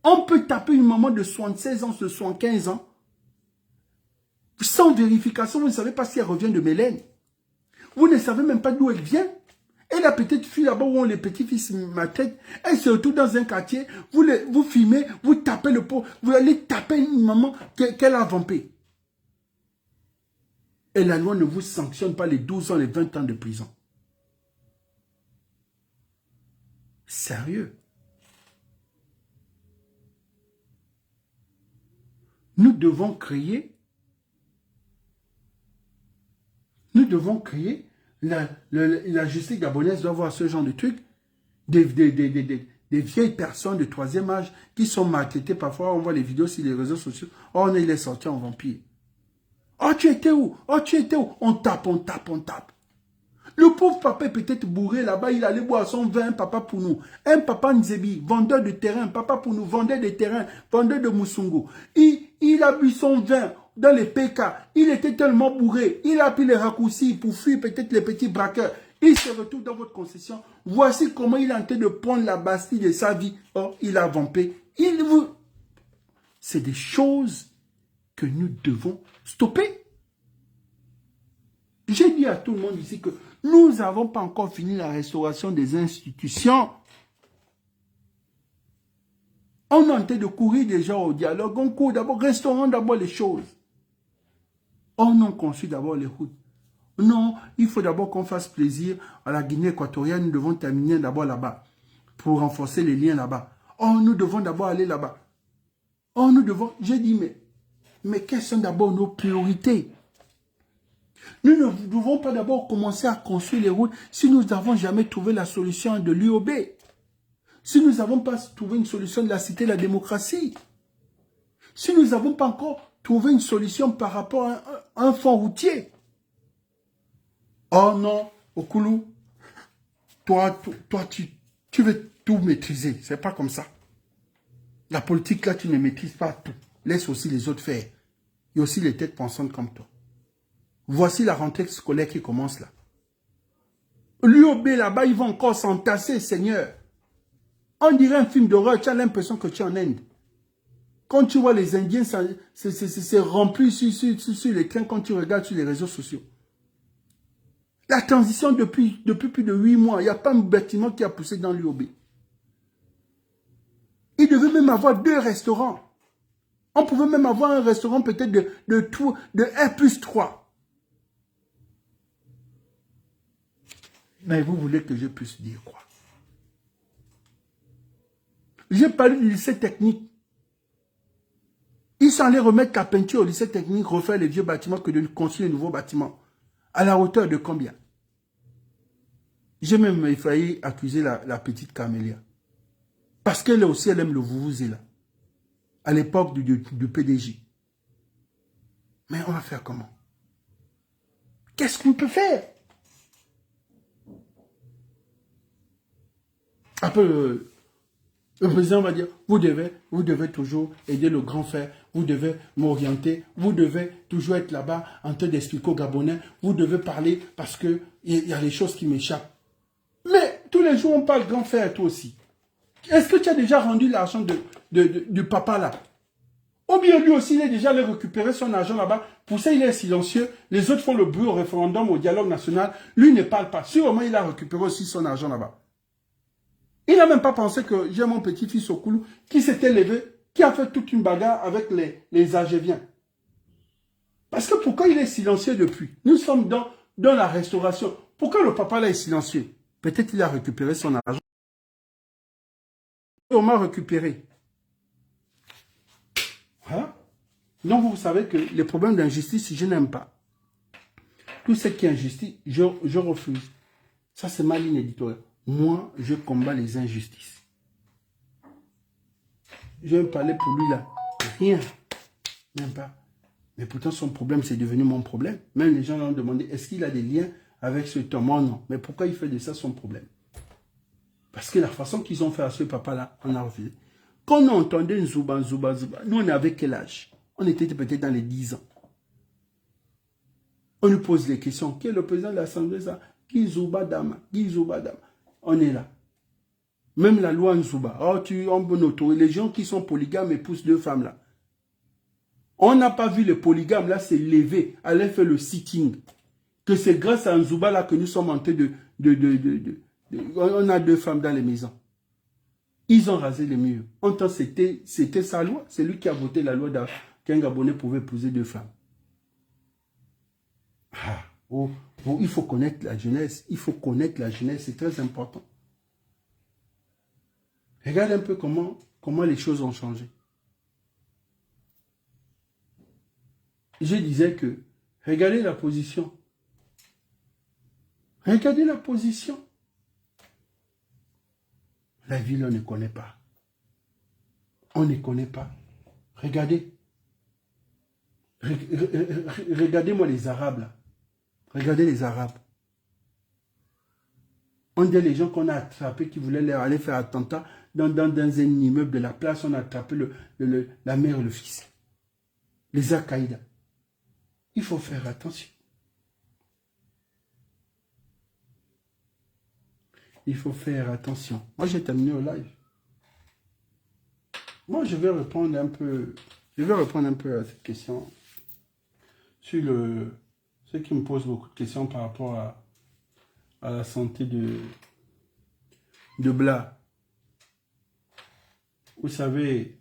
On peut taper une maman de 76 ans, de 75 ans, sans vérification, vous ne savez pas si elle revient de Mélène. Vous ne savez même pas d'où elle vient. Et la petite fille là-bas où ont les petits-fils maltraitent, elle se retrouve dans un quartier, vous filmez, vous tapez le pot, vous allez taper une maman qu'elle a vampé. Et la loi ne vous sanctionne pas les 12 ans, les 20 ans de prison. Sérieux. Nous devons créer la justice gabonaise doit avoir ce genre de trucs. Des vieilles personnes de troisième âge qui sont maltraitées. Parfois, on voit les vidéos sur les réseaux sociaux. Oh, il est sorti en vampire. Oh, tu étais où? Oh, tu étais où? On tape, on tape, on tape. Le pauvre papa est peut-être bourré là-bas. Il allait boire son vin, un papa pour nous. Un papa Nzebi, vendeur de terrain. Papa pour nous, vendeur de terrain, vendeur de Moussungo. Il a bu son vin dans les PK. Il était tellement bourré. Il a pris les raccourcis pour fuir peut-être les petits braqueurs. Il se retrouve dans votre concession. Voici comment il est en train de prendre la Bastille de sa vie. Oh, il a vampé. C'est des choses que nous devons stopper. J'ai dit à tout le monde ici que nous n'avons pas encore fini la restauration des institutions. On est en train de courir déjà au dialogue. On court d'abord, restaurons d'abord les choses. On a conçu d'abord les routes. Non, il faut d'abord qu'on fasse plaisir à la Guinée équatoriale. Nous devons terminer d'abord là-bas pour renforcer les liens là-bas. Oh, nous devons d'abord aller là-bas. Oh, nous devons... J'ai dit, mais quelles sont d'abord nos priorités? Nous ne devons pas d'abord commencer à construire les routes si nous n'avons jamais trouvé la solution de l'UOB. Si nous n'avons pas trouvé une solution de la cité de la démocratie. Si nous n'avons pas encore trouvé une solution par rapport à un fonds routier. Oh non, Okulu, toi tu veux tout maîtriser. C'est pas comme ça. La politique là, tu ne maîtrises pas tout. Laisse aussi les autres faire. Il y a aussi les têtes pensantes comme toi. Voici la rentrée scolaire qui commence là. L'UOB là-bas, ils vont encore s'entasser, Seigneur. On dirait un film d'horreur, tu as l'impression que tu es en Inde. Quand tu vois les Indiens, c'est rempli sur les trains quand tu regardes sur les réseaux sociaux. La transition depuis plus de 8 mois, il n'y a pas un bâtiment qui a poussé dans l'UOB. Il devait même avoir 2 restaurants. On pouvait même avoir un restaurant peut-être de R+3. Mais vous voulez que je puisse dire quoi? J'ai parlé du lycée technique. Ils sont allés remettre la peinture au lycée technique, refaire les vieux bâtiments que de construire de nouveaux bâtiments. À la hauteur de combien? J'ai même failli accuser la petite Camélia. Parce qu'elle aussi, elle aime le vouvouzela. À l'époque du PDG. Mais on va faire comment? Qu'est-ce qu'on peut faire? Après, le président va dire, vous devez toujours aider le grand frère, vous devez m'orienter, vous devez toujours être là-bas en train d'expliquer aux Gabonais, vous devez parler parce qu'il y a des choses qui m'échappent. Mais tous les jours, on parle grand frère, toi aussi. Est-ce que tu as déjà rendu l'argent du papa là? Ou bien lui aussi, il est déjà allé récupérer son argent là-bas. Pour ça, il est silencieux. Les autres font le bruit au référendum, au dialogue national. Lui ne parle pas. Sûrement, il a récupéré aussi son argent là-bas. Il n'a même pas pensé que j'ai mon petit-fils Okulu qui s'était levé, qui a fait toute une bagarre avec les Algériens. Parce que pourquoi il est silencieux depuis? Nous sommes dans la restauration. Pourquoi le papa là est silencieux? Peut-être il a récupéré son argent. On m'a récupéré. Voilà. Donc vous savez que les problèmes d'injustice, je n'aime pas. Tout ce qui est injustice, je refuse. Ça, c'est ma ligne éditoriale. Moi, je combats les injustices. Je vais me parler pour lui là. Rien. Même pas. Mais pourtant, son problème, c'est devenu mon problème. Même les gens l'ont demandé, est-ce qu'il a des liens avec ce homme? Moi, non. Mais pourquoi il fait de ça son problème? Parce que la façon qu'ils ont fait à ce papa-là, on a refusé. Quand on entendait Nzouba, nous, on avait quel âge? On était peut-être dans les 10 ans. On nous pose les questions. Qui est le président de l'Assemblée, ça? Qui Zouba Dama? On est là. Même la loi Nzouba. Oh, on peut autoriser. Les gens qui sont polygames épousent 2 femmes là. On n'a pas vu les polygames là se lever, aller faire le sitting. Que c'est grâce à Nzouba là que nous sommes en train on a 2 femmes dans les maisons. Ils ont rasé les murs. En temps, c'était sa loi. C'est lui qui a voté la loi qu'un Gabonais pouvait épouser 2 femmes. Ah, oh, oh, il faut connaître la jeunesse. Il faut connaître la jeunesse, c'est très important. Regarde un peu comment les choses ont changé. Je disais que, regardez la position. Regardez la position. La ville, on ne connaît pas. On ne connaît pas. Regardez. Regardez-moi les Arabes, là. Regardez les Arabes. On dit les gens qu'on a attrapés qui voulaient aller faire attentat dans un immeuble de la place, on a attrapé la mère et le fils. Les Al-Qaïda. Il faut faire attention. Il faut faire attention. Moi, j'ai terminé au live. Moi, je vais répondre un peu à cette question sur ce qui me pose beaucoup de questions par rapport à la santé de Bla. Vous savez,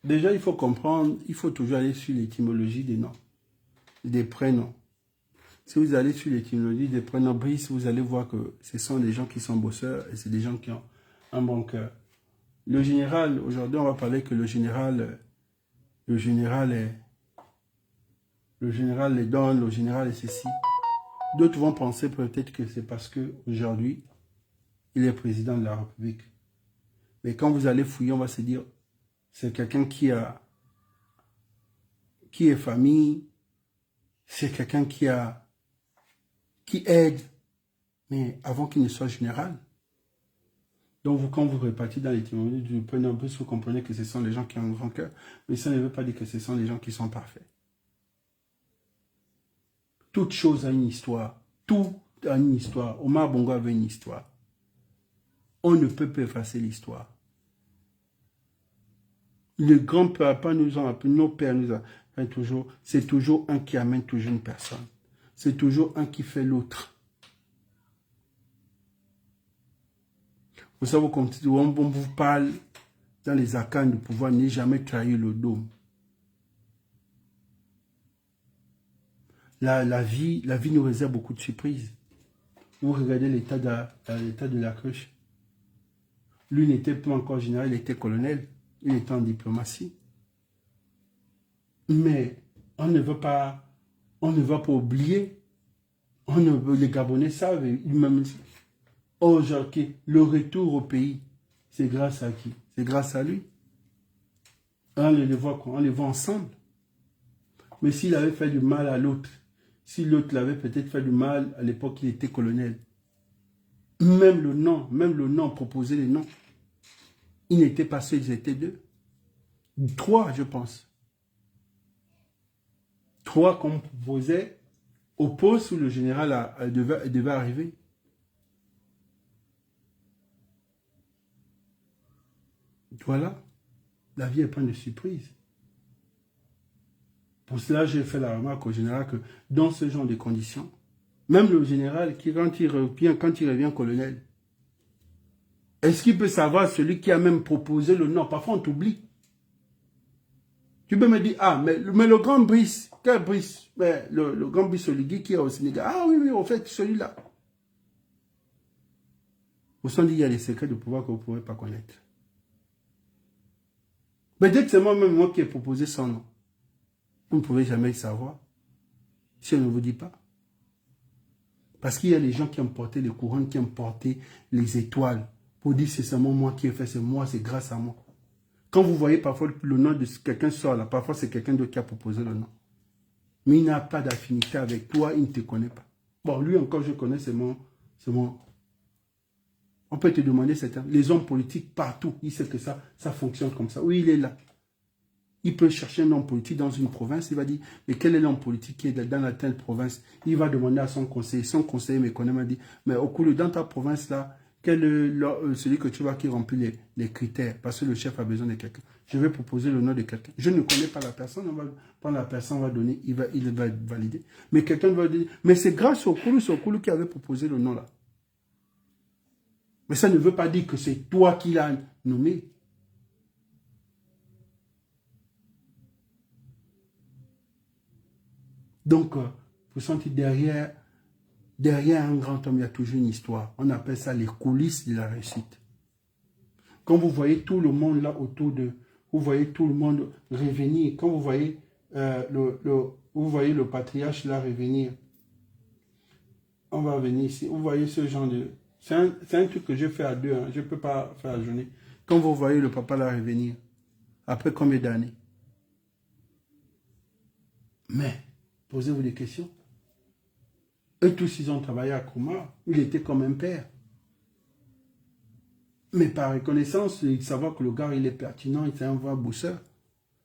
déjà, il faut comprendre, il faut toujours aller sur l'étymologie des noms, des prénoms. Si vous allez sur l'étymologie des prénoms Brice, vous allez voir que ce sont des gens qui sont bosseurs et c'est des gens qui ont un bon cœur. Le général, aujourd'hui, on va parler que le général est don, le général est ceci. D'autres vont penser peut-être que c'est parce qu'aujourd'hui, il est président de la République. Mais quand vous allez fouiller, on va se dire, c'est quelqu'un qui est famille, c'est quelqu'un qui aide, mais avant qu'il ne soit général. Donc, quand vous répartissez dans l'étymologie du prénom, vous comprenez que ce sont les gens qui ont un grand cœur, mais ça ne veut pas dire que ce sont les gens qui sont parfaits. Toute chose a une histoire. Tout a une histoire. Omar Bongo avait une histoire. On ne peut pas effacer l'histoire. Les grands-papas nous ont appris, nos pères nous ont appris toujours, c'est toujours un qui amène toujours une personne. C'est toujours un qui fait l'autre. Vous savez, quand on vous parle dans les arcanes du pouvoir, n'est jamais trahir le dôme. La vie nous réserve beaucoup de surprises. Vous regardez l'état de la cruche. Lui n'était pas encore général, il était colonel. Il était en diplomatie. Mais on ne va pas oublier. Les Gabonais savent, même aujourd'hui, le retour au pays, c'est grâce à qui? C'est grâce à lui. On les voit ensemble. Mais s'il avait fait du mal à l'autre, si l'autre l'avait peut-être fait du mal, à l'époque, il était colonel. Même le nom, proposer les noms. Ils n'étaient pas seuls, ils étaient deux. 3, je pense. 3 qu'on proposait au poste où le général devait arriver. Voilà. La vie est pleine de surprises. Pour cela, j'ai fait la remarque au général que dans ce genre de conditions, même le général, quand il revient colonel, est-ce qu'il peut savoir celui qui a même proposé le nom? Parfois, on t'oublie. Tu peux me dire, ah, mais le grand Brice, quel Brice? Mais le grand Brice Oligui qui est au Sénégal. Ah oui, au fait, celui-là. Vous sentez dit, il y a des secrets de pouvoir que vous ne pouvez pas connaître. Peut-être c'est moi qui ai proposé son nom. Vous ne pouvez jamais le savoir. Si on ne vous dit pas. Parce qu'il y a des gens qui ont porté les couronnes, qui ont porté les étoiles. Pour dire, c'est seulement moi qui ai fait, c'est moi, c'est grâce à moi. Quand vous voyez parfois le nom de quelqu'un sort là, parfois c'est quelqu'un d'autre qui a proposé le nom. Mais il n'a pas d'affinité avec toi, il ne te connaît pas. Bon, lui encore, je connais, c'est mon... On peut te demander, les hommes politiques partout, il sait que ça fonctionne comme ça. Oui, il est là. Il peut chercher un homme politique dans une province, il va dire, mais quel est l'homme politique qui est dans la telle province? Il va demander à son conseiller. Son conseiller me connaît, m'a dit, mais au cours dans ta province là, quel est celui que tu vois qui remplit les critères? Parce que le chef a besoin de quelqu'un. Je vais proposer le nom de quelqu'un. Je ne connais pas la personne, on va prendre la personne, on va donner, il va valider. Mais quelqu'un va dire, mais c'est grâce au Koulou qui avait proposé le nom là. Mais ça ne veut pas dire que c'est toi qui l'as nommé. Donc, vous sentez derrière un grand homme, il y a toujours une histoire. On appelle ça les coulisses de la réussite. Quand vous voyez tout le monde là autour de... Vous voyez tout le monde revenir. Quand vous voyez, vous voyez le patriarche là revenir. On va venir ici. Vous voyez ce genre de... C'est un truc que je fais à deux. Hein. Je ne peux pas faire la journée. Quand vous voyez le papa là revenir, après combien d'années? Mais, posez-vous des questions. Eux tous, ils ont travaillé à Kouma. Il était comme un père. Mais par reconnaissance, il savoir que le gars, il est pertinent, il est un vrai bosseur.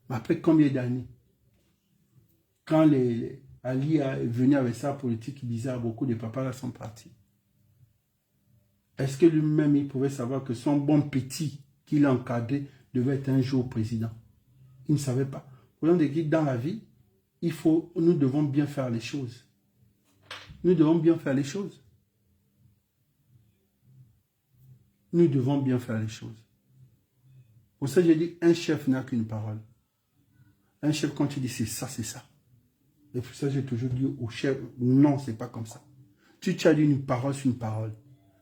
Mais après combien d'années? Quand Ali est venu avec sa politique bizarre, beaucoup de papas là sont partis. Est-ce que lui-même, il pouvait savoir que son bon petit qu'il a encadré devait être un jour président? Il ne savait pas. Dans la vie, nous devons bien faire les choses. Nous devons bien faire les choses. Nous devons bien faire les choses. Pour ça, j'ai dit, un chef n'a qu'une parole. Un chef, quand il dit c'est ça, c'est ça. Et pour ça, j'ai toujours dit au chef, non, c'est pas comme ça. Tu as dit une parole, c'est une parole.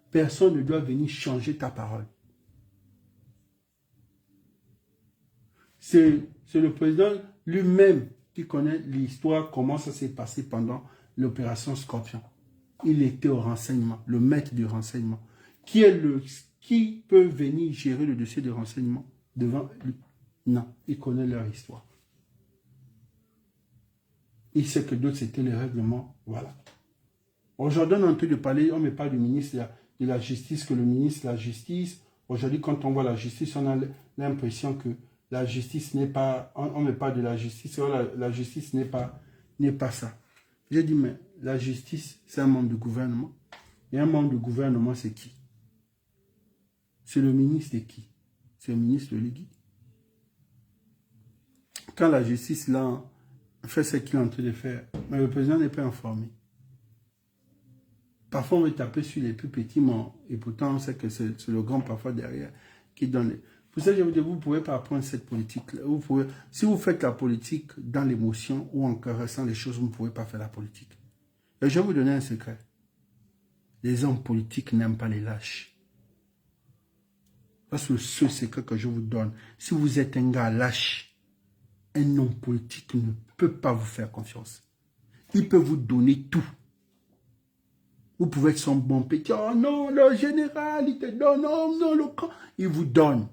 Personne ne doit venir changer ta parole. C'est le président lui-même qui connaît l'histoire, comment ça s'est passé pendant l'opération Scorpion. Il était au renseignement, le maître du renseignement. Qui peut venir gérer le dossier de renseignement devant lui? Non, il connaît leur histoire. Il sait que d'autres, c'était les règlements. Voilà. Aujourd'hui, on est en train de parler, on me parle du ministre de la Justice, que le ministre de la Justice, aujourd'hui, quand on voit la justice, on a l'impression que la justice n'est pas, on me parle de la justice, la justice n'est pas ça. J'ai dit, mais la justice, c'est un membre du gouvernement. Et un membre du gouvernement, c'est qui? C'est le ministre de qui? C'est le ministre de l'Église. Quand la justice, là, fait ce qu'il est en train de faire, mais le président n'est pas informé. Parfois, on va taper sur les plus petits, et pourtant, on sait que c'est le grand parfois derrière qui donne les... Pour ça, je vous dis, vous ne pouvez pas apprendre cette politique-là. Si vous faites la politique dans l'émotion ou en caressant les choses, vous ne pouvez pas faire la politique. Et je vais vous donner un secret. Les hommes politiques n'aiment pas les lâches. Parce que ce secret que je vous donne, si vous êtes un gars lâche, un homme politique ne peut pas vous faire confiance. Il peut vous donner tout. Vous pouvez être son bon petit. Oh non, le général, il te donne. Oh non, le camp. Il vous donne.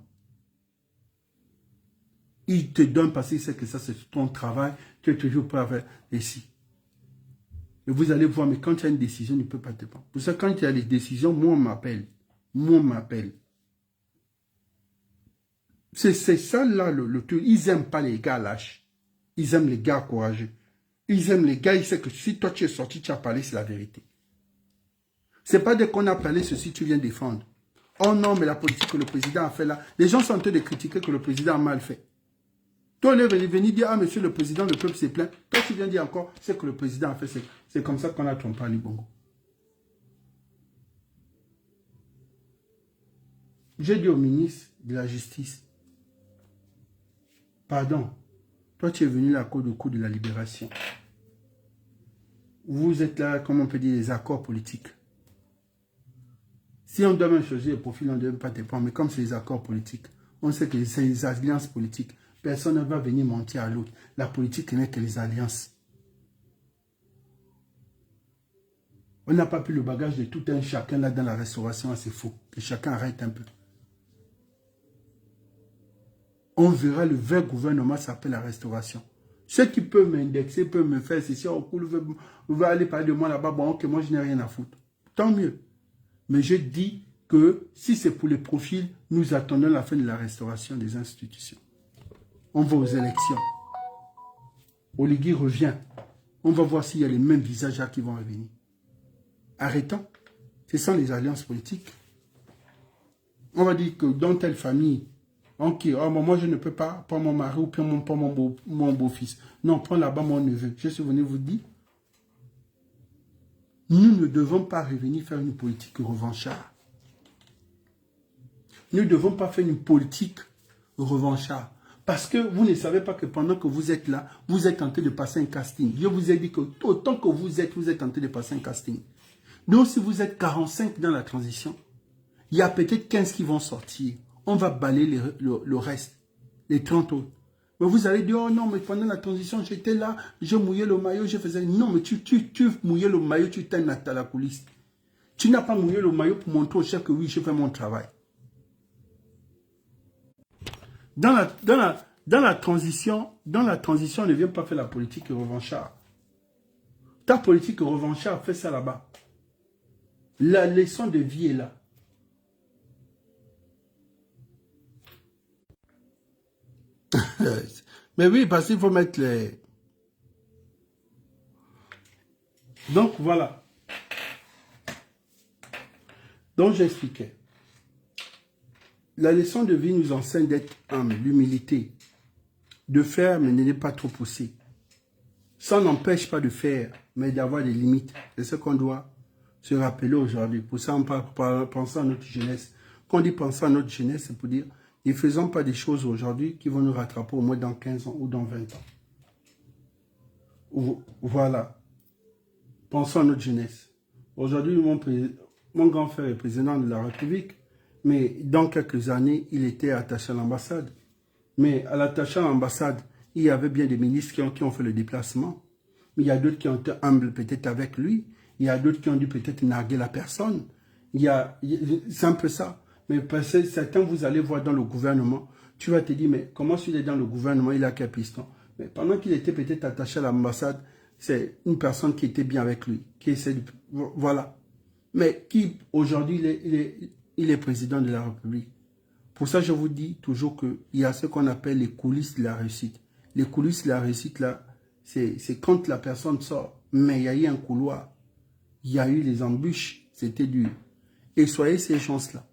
Il te donne parce qu'il sait que ça, c'est ton travail. Tu es toujours prêt à faire ici. Et vous allez voir, mais quand il y a une décision, il ne peut pas te prendre. Pour ça, quand il y a des décisions, moi, on m'appelle. Moi, on m'appelle. C'est ça, là, le truc. Ils n'aiment pas les gars lâches. Ils aiment les gars courageux. Ils aiment les gars, ils savent que si toi, tu es sorti, tu as parlé, c'est la vérité. Ce n'est pas dès qu'on a parlé ceci, tu viens défendre. Oh non, mais la politique que le président a fait là, les gens sont en train de critiquer que le président a mal fait. Toi, on est venu dire, ah, monsieur le président, le peuple s'est plaint. Toi, tu viens dire encore, c'est que le président a fait. C'est comme ça qu'on a trompé Ali Bongo. J'ai dit au ministre de la Justice, pardon, toi, tu es venu là à cause du coup de la libération. Vous êtes là, comment on peut dire, les accords politiques. Si on doit même changer le profil, on ne doit pas te prendre. Mais comme c'est les accords politiques, on sait que c'est les alliances politiques. Personne ne va venir mentir à l'autre. La politique n'est que les alliances. On n'a pas pris le bagage de tout un chacun là dans la restauration, c'est faux. Que chacun arrête un peu. On verra le vrai gouvernement s'appelle la restauration. Ceux qui peuvent m'indexer, peuvent me faire ceci, vous va aller parler de moi là-bas, bon ok, moi je n'ai rien à foutre. Tant mieux. Mais je dis que si c'est pour les profils, nous attendons la fin de la restauration des institutions. On va aux élections. Oligui revient. On va voir s'il y a les mêmes visages là qui vont revenir. Arrêtons. Ce sont les alliances politiques. On va dire que dans telle famille, ok, oh, moi je ne peux pas prendre mon mari ou prendre mon beau-fils. Non, prends là-bas mon neveu. Je suis venu vous dire. Nous ne devons pas revenir faire une politique revanchard. Nous ne devons pas faire une politique revanchard. Parce que vous ne savez pas que pendant que vous êtes là, vous êtes en train de passer un casting. Je vous ai dit que autant que vous êtes en train de passer un casting. Donc si vous êtes 45 dans la transition, il y a peut-être 15 qui vont sortir. On va balayer le reste, les 30 autres. Mais vous allez dire, oh non, mais pendant la transition, j'étais là, je mouillais le maillot, je faisais... Non, mais tu mouillais le maillot, tu t'es à la coulisse. Tu n'as pas mouillé le maillot pour montrer au chef que oui, je fais mon travail. Dans la transition, ne viens pas faire la politique revanchard. Ta politique revanchard, fais ça là-bas. La leçon de vie est là. Mais oui, parce qu'il faut mettre les... Donc, voilà. Donc, j'expliquais. La leçon de vie nous enseigne d'être humble, l'humilité. De faire, mais ne pas trop pousser. Ça n'empêche pas de faire, mais d'avoir des limites. C'est ce qu'on doit se rappeler aujourd'hui. Pour ça, on parle penser à notre jeunesse. Quand on dit penser à notre jeunesse, c'est pour dire, ne faisons pas des choses aujourd'hui qui vont nous rattraper au moins dans 15 ans ou dans 20 ans. Voilà. Pensons à notre jeunesse. Aujourd'hui, mon grand frère est président de la République, mais dans quelques années, il était attaché à l'ambassade. Mais à l'attaché à l'ambassade, il y avait bien des ministres qui ont fait le déplacement. Mais il y a d'autres qui ont été humbles peut-être avec lui. Il y a d'autres qui ont dû peut-être narguer la personne. C'est un peu ça. Mais parce que certains, vous allez voir dans le gouvernement, tu vas te dire, mais comment s'il est dans le gouvernement, il a quel piston? Mais pendant qu'il était peut-être attaché à l'ambassade, c'est une personne qui était bien avec lui, qui essaie de... Voilà. Mais qui, aujourd'hui, il est président de la République. Pour ça, je vous dis toujours qu'il y a ce qu'on appelle les coulisses de la réussite. Les coulisses de la réussite, là, c'est quand la personne sort. Mais il y a eu un couloir. Il y a eu les embûches. C'était dur. Et soyez ces gens-là.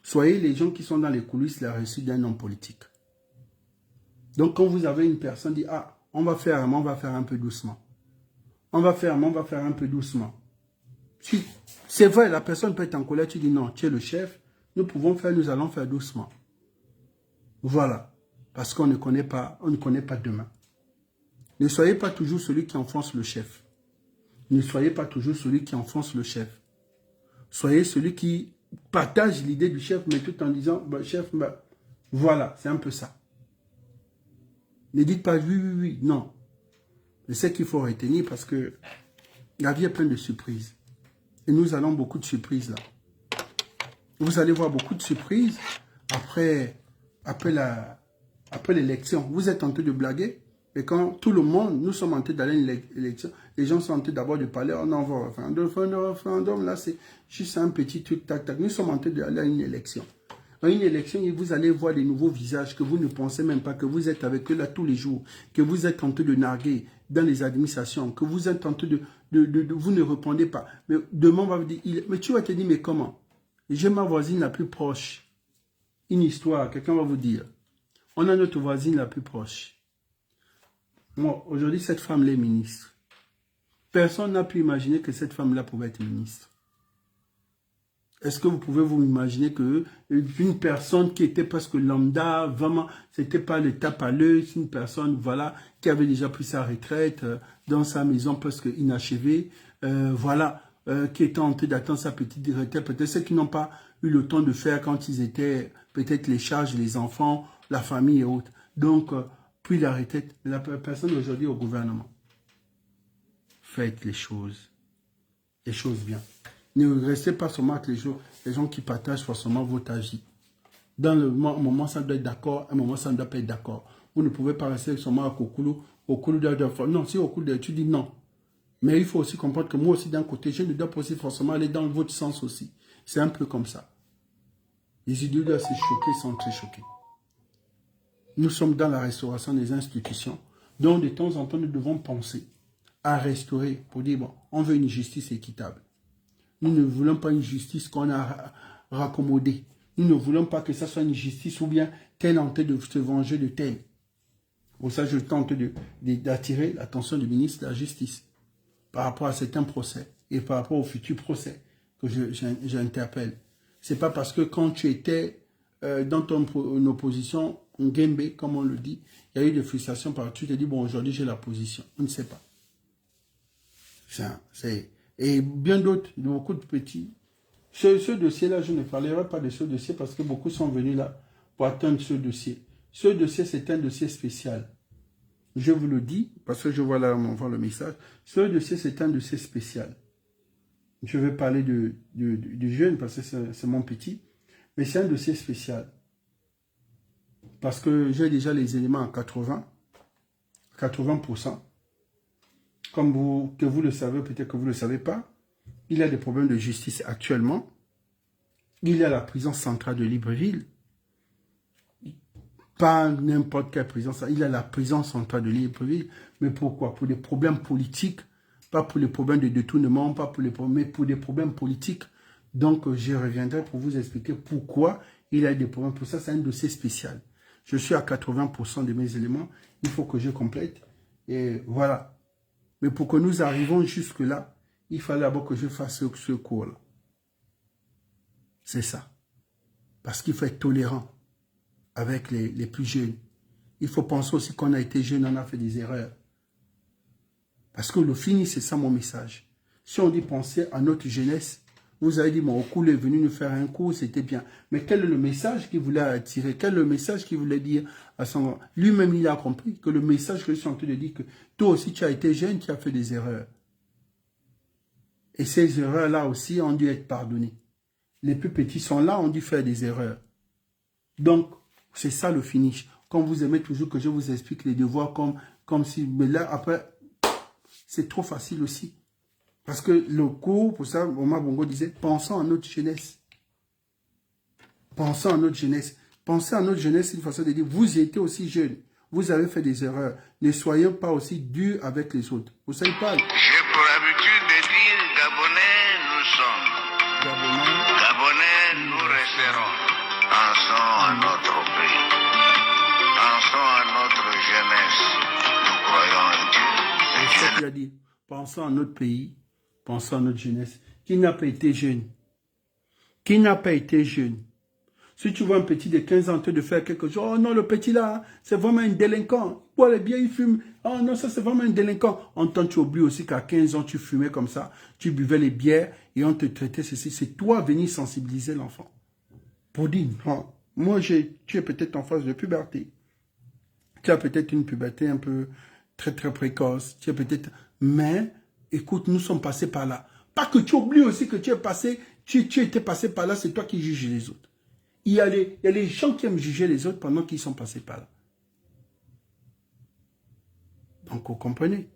Soyez les gens qui sont dans les coulisses de la réussite d'un homme politique. Donc, quand vous avez une personne qui dit, ah, on va faire un peu doucement. On va faire un peu doucement. C'est vrai, la personne peut être en colère. Tu dis, non, tu es le chef. Nous allons faire doucement. Voilà. Parce qu'on ne connaît pas demain. Ne soyez pas toujours celui qui enfonce le chef. Ne soyez pas toujours celui qui enfonce le chef. Soyez celui qui partage l'idée du chef, mais tout en disant, bah, chef, bah, voilà, c'est un peu ça. Ne dites pas oui, oui, oui, non. C'est ce qu'il faut retenir parce que la vie est pleine de surprises. Et nous allons beaucoup de surprises là. Vous allez voir beaucoup de surprises après l'élection. Vous êtes en train de blaguer. Et quand tout le monde, nous sommes en train d'aller à une élection, les gens sont en train d'abord de parler, on en va faire un référendum, là c'est juste un petit truc, tac, tac. Nous sommes en train d'aller à une élection. À une élection, vous allez voir des nouveaux visages que vous ne pensez même pas, que vous êtes avec eux là tous les jours, que vous êtes en train de narguer dans les administrations, que vous êtes en train vous ne répondez pas. Mais demain, on va vous dire, mais tu vas te dire, mais comment? J'ai ma voisine la plus proche. Une histoire, quelqu'un va vous dire. On a notre voisine la plus proche. Moi, aujourd'hui, cette femme est ministre. Personne n'a pu imaginer que cette femme-là pouvait être ministre. Est-ce que vous pouvez vous imaginer que une personne qui était presque lambda, vraiment, c'était pas le tape à l'œil, une personne, voilà, qui avait déjà pris sa retraite dans sa maison presque inachevée, voilà, qui était en train d'attendre sa petite retraite, peut-être ceux qui n'ont pas eu le temps de faire quand ils étaient, peut-être les charges, les enfants, la famille et autres. Donc, puis la retraite, la personne aujourd'hui au gouvernement. Faites les choses bien. Ne restez pas seulement avec les gens qui partagent forcément votre avis. Dans le moment, ça doit être d'accord, un moment, ça ne doit pas être d'accord. Vous ne pouvez pas rester seulement à Okulu de... Non, si Okulu, tu dis non. Mais il faut aussi comprendre que moi aussi, d'un côté, je ne dois pas aussi forcément aller dans votre sens aussi. C'est un peu comme ça. Les idiots doivent se choquer, sont très choqués. Nous sommes dans la restauration des institutions. Donc, de temps en temps, nous devons penser à restaurer pour dire, bon, on veut une justice équitable. Nous ne voulons pas une justice qu'on a raccommodée. Nous ne voulons pas que ça soit une justice ou bien tel en train de se venger de tel. Pour ça, je tente d'attirer l'attention du ministre de la Justice par rapport à certains procès et par rapport aux futurs procès que j'interpelle. Ce n'est pas parce que quand tu étais dans ton opposition, Ngembe, comme on le dit, il y a eu des frustrations partout. Tu te dis, bon, aujourd'hui, j'ai la position. On ne sait pas. Et bien d'autres, beaucoup de petits. Ce dossier-là, je ne parlerai pas de ce dossier parce que beaucoup sont venus là pour atteindre ce dossier. Ce dossier, c'est un dossier spécial. Je vous le dis, parce que je vois là, on voit le message. Ce dossier, c'est un dossier spécial. Je vais parler du jeune parce que c'est mon petit. Mais c'est un dossier spécial. Parce que j'ai déjà les éléments à 80%. Comme que vous le savez, peut-être que vous ne le savez pas. Il y a des problèmes de justice actuellement. Il y a la prison centrale de Libreville. Pas n'importe quelle prison. Il y a la prison centrale de Libreville. Mais pourquoi? Pour des problèmes politiques. Pas pour les problèmes de détournement, pas pour les problèmes, mais pour des problèmes politiques. Donc, je reviendrai pour vous expliquer pourquoi il y a des problèmes. Pour ça, c'est un dossier spécial. Je suis à 80% de mes éléments. Il faut que je complète. Et voilà. Mais pour que nous arrivions jusque-là, il fallait d'abord que je fasse ce cours-là. C'est ça. Parce qu'il faut être tolérant avec les plus jeunes. Il faut penser aussi qu'on a été jeune, on a fait des erreurs. Parce que le fini, c'est ça mon message. Si on dit penser à notre jeunesse, vous avez dit, mon Okulu est venu nous faire un cours, c'était bien. Mais quel est le message qu'il voulait attirer? Quel est le message qu'il voulait dire à son... Lui-même, il a compris que le message que je suis en train de dire, que toi aussi, tu as été jeune, tu as fait des erreurs. Et ces erreurs-là aussi ont dû être pardonnées. Les plus petits sont là, ont dû faire des erreurs. Donc, c'est ça le finish. Quand vous aimez toujours que je vous explique les devoirs comme si... Mais là, après, c'est trop facile aussi. Parce que le cours, pour ça, Omar Bongo disait, pensons à notre jeunesse. Pensons à notre jeunesse. Pensez à notre jeunesse, c'est une façon de dire, vous étiez aussi jeune. Vous avez fait des erreurs. Ne soyez pas aussi durs avec les autres. Vous savez pas. J'ai pour habitude de dire, Gabonais, nous sommes. Gabonais, nous resterons. Pensons à notre pays. Pensons à notre jeunesse. Nous croyons en Dieu. C'est ça qu'il a dit. Pensons à notre pays. Pensons à notre jeunesse. Qui n'a pas été jeune? Qui n'a pas été jeune? Si tu vois un petit de 15 ans en train de faire quelque chose, oh non, le petit là, c'est vraiment un délinquant. Il boit les bières, il fume. Oh non, ça c'est vraiment un délinquant. En temps, tu oublies aussi qu'à 15 ans, tu fumais comme ça. Tu buvais les bières et on te traitait ceci. C'est toi venir sensibiliser l'enfant. Pour dire, non, moi, tu es peut-être en phase de puberté. Tu as peut-être une puberté un peu très précoce. Tu es peut-être... Mais... Écoute, nous sommes passés par là. Pas que tu oublies aussi que tu es passé, tu étais passé par là, c'est toi qui juges les autres. Il y a les gens qui aiment juger les autres pendant qu'ils sont passés par là. Donc, vous comprenez?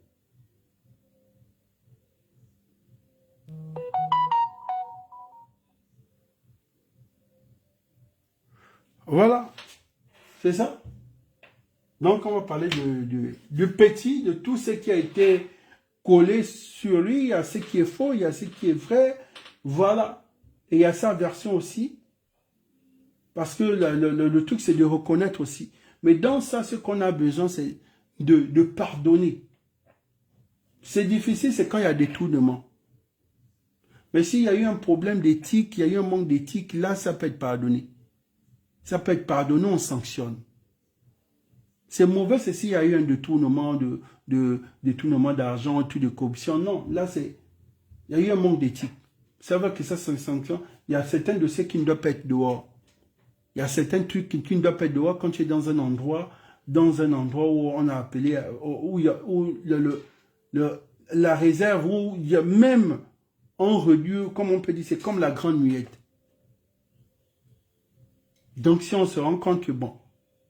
Voilà. C'est ça. Donc, on va parler du petit, de tout ce qui a été... collé sur lui, il y a ce qui est faux, il y a ce qui est vrai, voilà. Et il y a sa version aussi, parce que le truc, c'est de reconnaître aussi. Mais dans ça, ce qu'on a besoin, c'est de pardonner. C'est difficile, c'est quand il y a des détournement. Mais s'il y a eu un problème d'éthique, il y a eu un manque d'éthique, là, ça peut être pardonné. Ça peut être pardonné, on sanctionne. C'est mauvais, c'est s'il y a eu un détournement détournement d'argent, tout de corruption. Non, là, il y a eu un manque d'éthique. Ça veut que ça, c'est une sanction. Il y a certains dossiers qui ne doivent pas être dehors. Il y a certains trucs qui ne doivent pas être dehors quand tu es dans un endroit où on a appelé, où il y a la réserve, où il y a même un relieu, comme on peut dire, c'est comme la grande muette. Donc, si on se rend compte que, bon,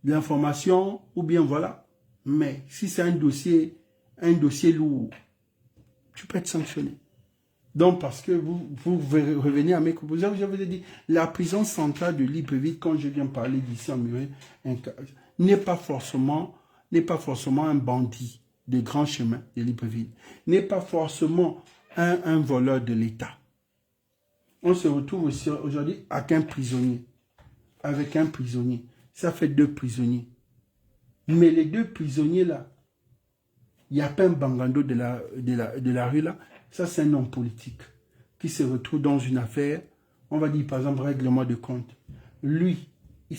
l'information, ou bien voilà. Mais si c'est un dossier lourd, tu peux être sanctionné. Donc, parce que vous revenez à mes propositions, je vous ai dit, la prison centrale de Libreville, quand je viens parler d'ici en Murée, n'est pas forcément un bandit de grand chemin de Libreville, n'est pas forcément un voleur de l'État. On se retrouve aussi aujourd'hui avec un prisonnier. Ça fait 2 prisonniers. Mais les 2 prisonniers là, il n'y a pas un bangando de la rue là. Ça, c'est un homme politique qui se retrouve dans une affaire, on va dire par exemple règlement de compte. Lui, il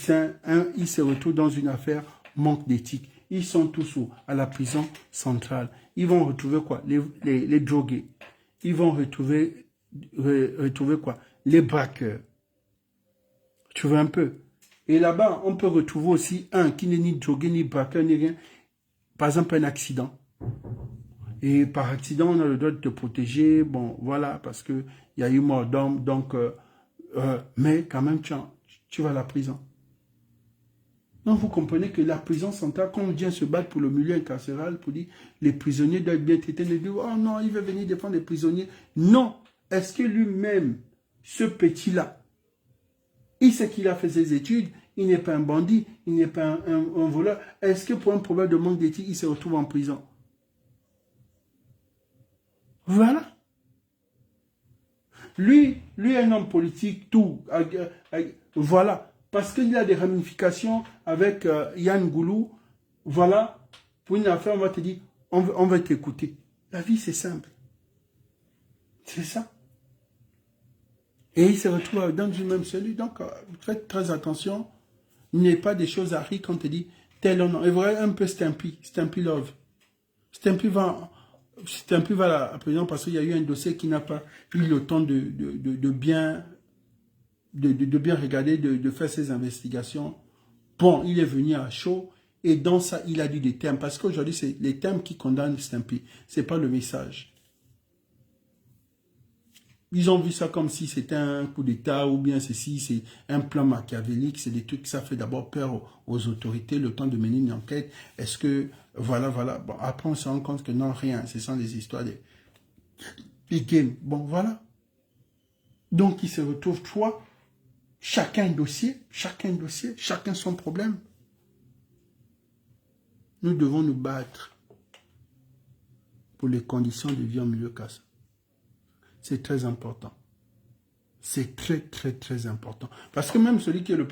se retrouve dans une affaire manque d'éthique. Ils sont tous à la prison centrale. Ils vont retrouver quoi? Les drogués. Ils vont retrouver quoi? Les braqueurs. Tu vois un peu. Et là-bas, on peut retrouver aussi un qui n'est ni drogué, ni braqueur, ni rien. Par exemple, un accident. Et par accident, on a le droit de te protéger. Bon, voilà, parce qu'il y a eu mort d'homme. Donc, mais quand même, tu vas à la prison. Donc, vous comprenez que la prison centrale, quand on vient se battre pour le milieu incarcéral, pour dire les prisonniers doivent bien traiter, on dit, oh non, il veut venir défendre les prisonniers. Non. Est-ce que lui-même, ce petit-là, il sait qu'il a fait ses études, il n'est pas un bandit, il n'est pas un voleur. Est-ce que pour un problème de manque d'éthique, il se retrouve en prison? Voilà. Lui un homme politique, tout. Voilà. Parce qu'il a des ramifications avec Yann Goulou. Voilà. Pour une affaire, on va te dire, on va t'écouter. La vie, c'est simple. C'est ça. Et il se retrouve dans une même cellule. Donc, faites très attention. Il n'y a pas des choses à rire quand on te dit tel ou non. Et voilà un peu Stampy Love. Stampy va à présent parce qu'il y a eu un dossier qui n'a pas eu le temps de bien regarder, de faire ses investigations. Bon, il est venu à chaud et dans ça, il a dit des termes. Parce qu'aujourd'hui, c'est les termes qui condamnent Stampy. Ce n'est pas le message. Ils ont vu ça comme si c'était un coup d'État ou bien ceci, c'est un plan machiavélique, c'est des trucs que ça fait d'abord peur aux autorités, le temps de mener une enquête. Est-ce que, voilà. Bon, après, on se rend compte que non, rien, ce sont des histoires des games. Bon, voilà. Donc, il se retrouve, toi, chacun dossier, chacun son problème. Nous devons nous battre pour les conditions de vie en milieu carcéral. C'est très important. C'est très, très, très important. Parce que même celui qui est le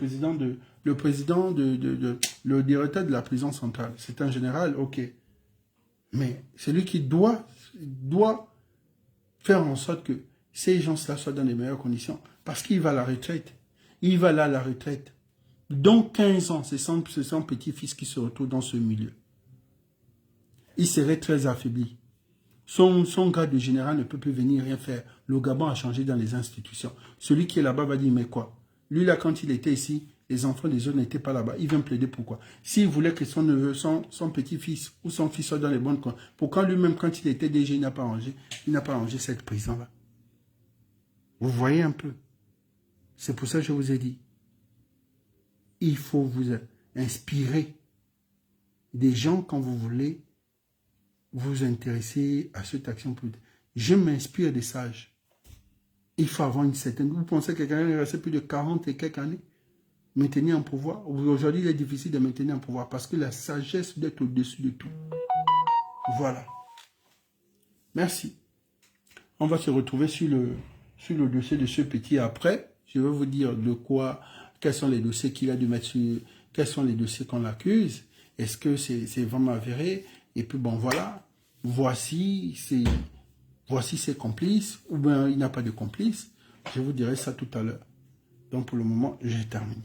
directeur de la prison centrale, c'est un général, ok. Mais celui qui doit faire en sorte que ces gens-là soient dans les meilleures conditions. Parce qu'il va à la retraite. Il va là à la retraite. Donc 15 ans, c'est son petit-fils qui se retrouve dans ce milieu. Il serait très affaibli. Son grade de général ne peut plus venir rien faire. Le Gabon a changé dans les institutions. Celui qui est là-bas va dire, mais quoi? Lui, là, quand il était ici, les enfants des autres n'étaient pas là-bas. Il vient plaider pourquoi? S'il voulait que son neveu, son petit-fils ou son fils soit dans les bonnes conditions, pourquoi lui-même, quand il était DG, il n'a pas rangé cette prison-là? Vous voyez un peu? C'est pour ça que je vous ai dit, il faut vous inspirer des gens quand vous voulez vous intéresser à cette action politique. Je m'inspire des sages. Il faut avoir une certaine... Vous pensez que quelqu'un est resté plus de 40 et quelques années maintenir en pouvoir? Aujourd'hui, il est difficile de maintenir en pouvoir parce que la sagesse doit être au-dessus de tout. Voilà. Merci. On va se retrouver sur le dossier de ce petit après. Je vais vous dire quels sont les dossiers qu'il a dû mettre sur... Quels sont les dossiers qu'on l'accuse? Est-ce que c'est vraiment avéré? Et puis bon, voilà. Voici ses complices, ou bien il n'a pas de complices. Je vous dirai ça tout à l'heure. Donc pour le moment, j'ai terminé.